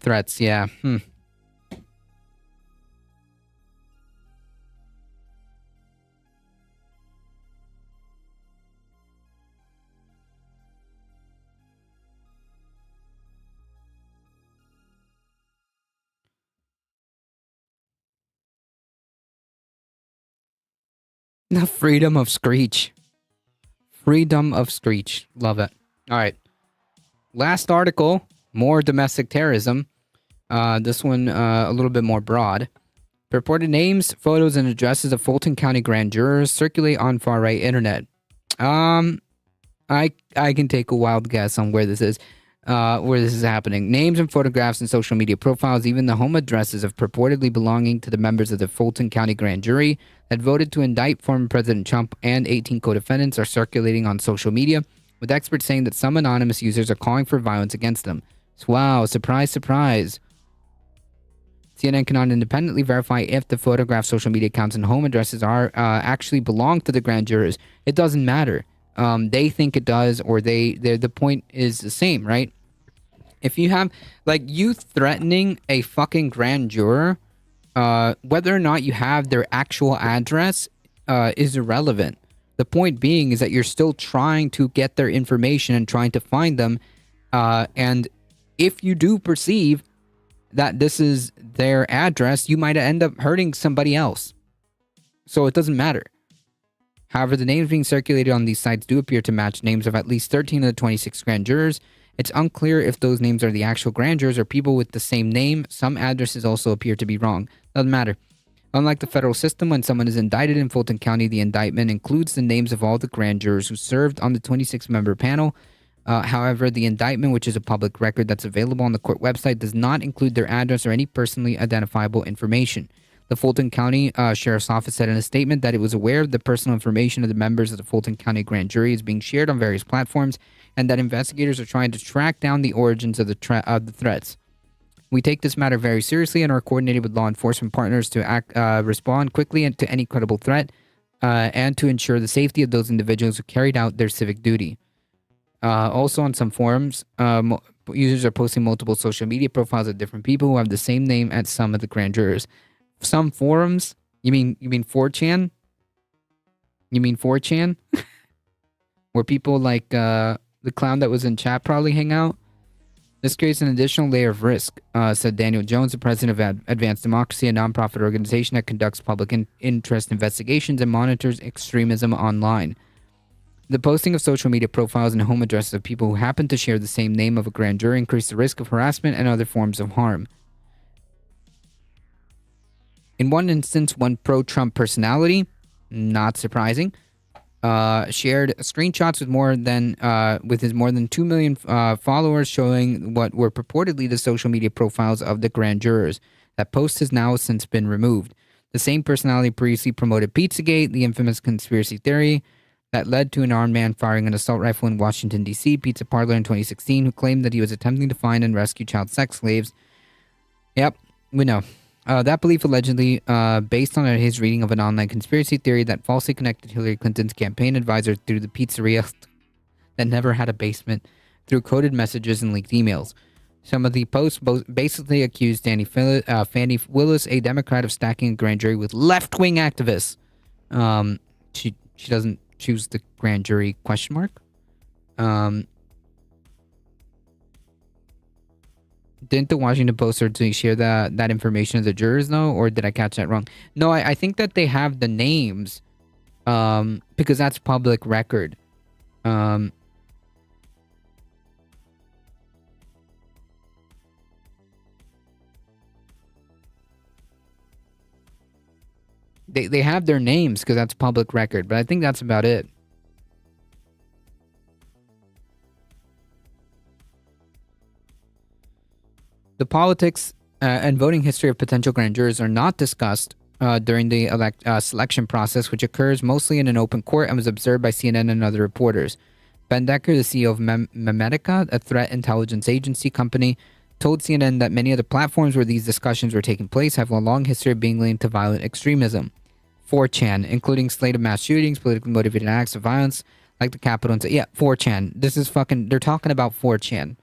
threats, yeah. The freedom of screech. Freedom of screech. Love it. All right. Last article. More domestic terrorism. This one a little bit more broad. Purported names, photos, and addresses of Fulton County grand jurors circulate on far-right internet. I can take a wild guess on where this is happening. Names and photographs and social media profiles, even the home addresses of purportedly belonging to the members of the Fulton County grand jury that voted to indict former President Trump and 18 co-defendants are circulating on social media, with experts saying that some anonymous users are calling for violence against them. So, wow, surprise, surprise. CNN cannot independently verify if the photograph, social media accounts, and home addresses are actually belong to the grand jurors. It doesn't matter. They think it does, or the point is the same, right? If you have, like, you threatening a fucking grand juror, whether or not you have their actual address is irrelevant. The point being is that you're still trying to get their information and trying to find them, and if you do perceive that this is their address, you might end up hurting somebody else. So it doesn't matter. However, the names being circulated on these sites do appear to match names of at least 13 of the 26 grand jurors. It's unclear if those names are the actual grand jurors or people with the same name. Some addresses also appear to be wrong. Doesn't matter. Unlike the federal system, when someone is indicted in Fulton County, the indictment includes the names of all the grand jurors who served on the 26-member panel. However, the indictment, which is a public record that's available on the court website, does not include their address or any personally identifiable information. The Fulton County Sheriff's Office said in a statement that it was aware of the personal information of the members of the Fulton County grand jury is being shared on various platforms, and that investigators are trying to track down the origins of the threats. We take this matter very seriously and are coordinated with law enforcement partners to respond quickly to any credible threat and to ensure the safety of those individuals who carried out their civic duty. Also, on some forums, users are posting multiple social media profiles of different people who have the same name as some of the grand jurors. Some forums? You mean 4chan? You mean 4chan? Where people like the clown that was in chat probably hang out? This creates an additional layer of risk, said Daniel Jones, the president of Advanced Democracy, a nonprofit organization that conducts public interest investigations and monitors extremism online. The posting of social media profiles and home addresses of people who happen to share the same name of a grand jury increase the risk of harassment and other forms of harm. In one instance, one pro-Trump personality, not surprising, shared screenshots with his more than 2 million followers showing what were purportedly the social media profiles of the grand jurors. That post has now since been removed. The same personality previously promoted Pizzagate, the infamous conspiracy theory that led to an armed man firing an assault rifle in Washington, D.C. pizza parlor in 2016, who claimed that he was attempting to find and rescue child sex slaves. Yep, we know. That belief allegedly based on his reading of an online conspiracy theory that falsely connected Hillary Clinton's campaign advisor through the pizzeria that never had a basement through coded messages and leaked emails. Some of the posts basically accused Fani Willis, a Democrat, of stacking a grand jury with left-wing activists. She doesn't choose the grand jury ? Didn't the Washington Post certainly share that information to the jurors, though? Or did I catch that wrong? No, I think that they have the names because that's public record. They have their names because that's public record, but I think that's about it. The politics and voting history of potential grand jurors are not discussed during the selection process, which occurs mostly in an open court and was observed by CNN and other reporters. Ben Decker, the CEO of Memetica, a threat intelligence agency company, told CNN that many of the platforms where these discussions were taking place have a long history of being linked to violent extremism. 4chan, including slate of mass shootings, politically motivated acts of violence, like the Capitol. And yeah, 4chan. This is fucking... They're talking about 4chan.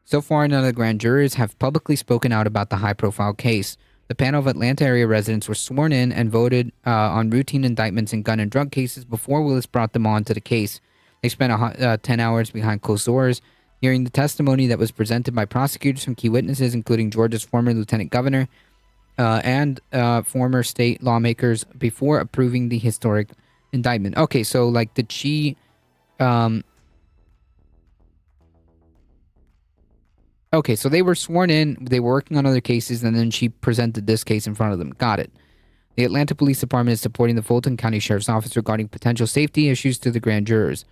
So far, none of the grand jurors have publicly spoken out about the high-profile case. The panel of Atlanta area residents were sworn in and voted on routine indictments in gun and drug cases before Willis brought them on to the case. They spent 10 hours behind closed doors, hearing the testimony that was presented by prosecutors from key witnesses, including Georgia's former lieutenant governor and former state lawmakers, before approving the historic indictment. Okay, so, like, did she... Okay, so they were sworn in, they were working on other cases, and then she presented this case in front of them. Got it. The Atlanta Police Department is supporting the Fulton County Sheriff's Office regarding potential safety issues to the grand jurors.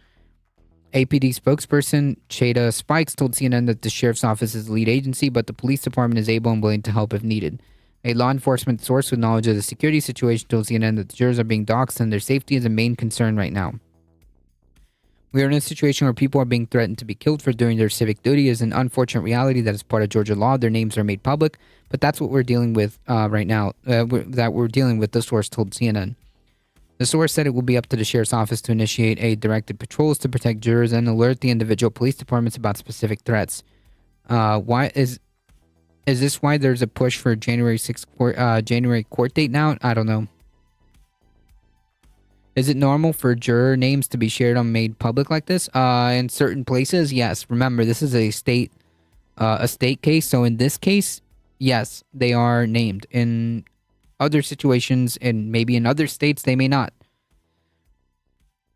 APD spokesperson Chada Spikes told CNN that the Sheriff's Office is the lead agency, but the police department is able and willing to help if needed. A law enforcement source with knowledge of the security situation told CNN that the jurors are being doxxed and their safety is a main concern right now. We are in a situation where people are being threatened to be killed for doing their civic duty. It is an unfortunate reality that is part of Georgia law. Their names are made public, but that's what we're dealing with right now, that we're dealing with, the source told CNN. The source said it will be up to the sheriff's office to initiate a directed patrols to protect jurors and alert the individual police departments about specific threats. Why is this why there's a push for January 6th January court date now? I don't know. Is it normal for juror names to be shared or made public like this? In certain places, yes. Remember, this is a state case. So in this case, yes, they are named. In other situations, and maybe in other states, they may not.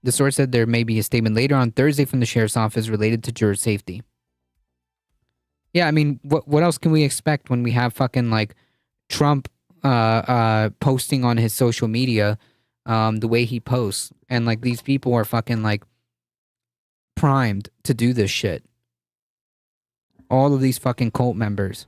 The source said there may be a statement later on Thursday from the sheriff's office related to juror safety. Yeah, I mean, what else can we expect when we have fucking, like, Trump posting on his social media the way he posts, and, like, these people are fucking, like, primed to do this shit. All of these fucking cult members.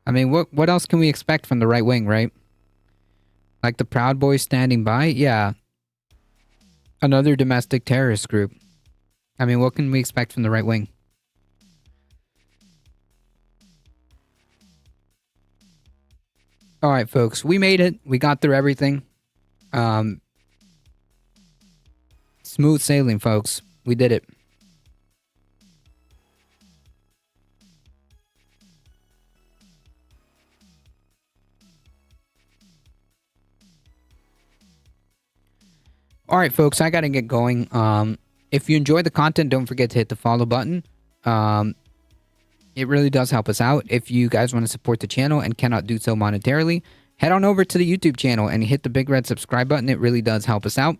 I mean, what else can we expect from the right wing, right? Like the Proud Boys standing by? Yeah. Another domestic terrorist group. I mean, what can we expect from the right wing? All right, folks, we made it. We got through everything. Smooth sailing, folks. We did it. All right, folks, I got to get going. If you enjoy the content, don't forget to hit the follow button. It really does help us out. If you guys want to support the channel and cannot do so monetarily, head on over to the YouTube channel and hit the big red subscribe button. It really does help us out.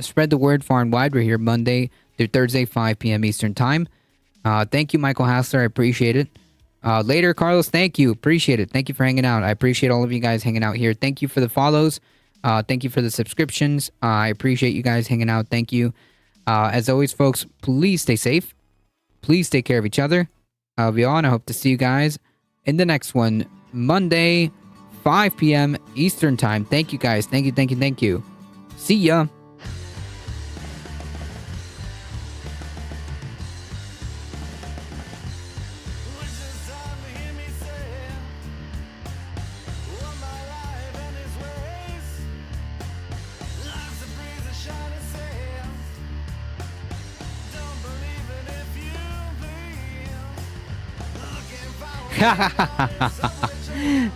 Spread the word far and wide. We're here Monday through Thursday, 5 p.m. Eastern Time. Thank you, Michael Hassler. I appreciate it. Later, Carlos, thank you. Appreciate it. Thank you for hanging out. I appreciate all of you guys hanging out here. Thank you for the follows. Thank you for the subscriptions. I appreciate you guys hanging out. Thank you. As always, folks, please stay safe. Please take care of each other. I love you all, and I hope to see you guys in the next one, Monday, 5 p.m. Eastern Time. Thank you, guys. Thank you, thank you, thank you. See ya.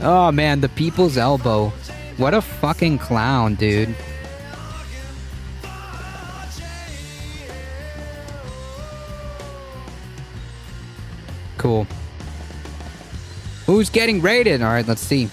Oh man, the people's elbow. What a fucking clown, dude. Cool. Who's getting raided? Alright, let's see.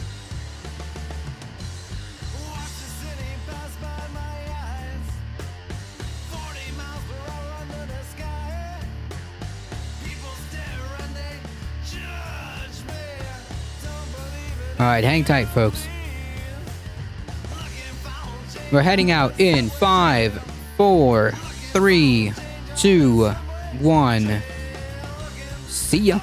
Alright, hang tight, folks. We're heading out in 5, 4, 3, 2, 1. See ya.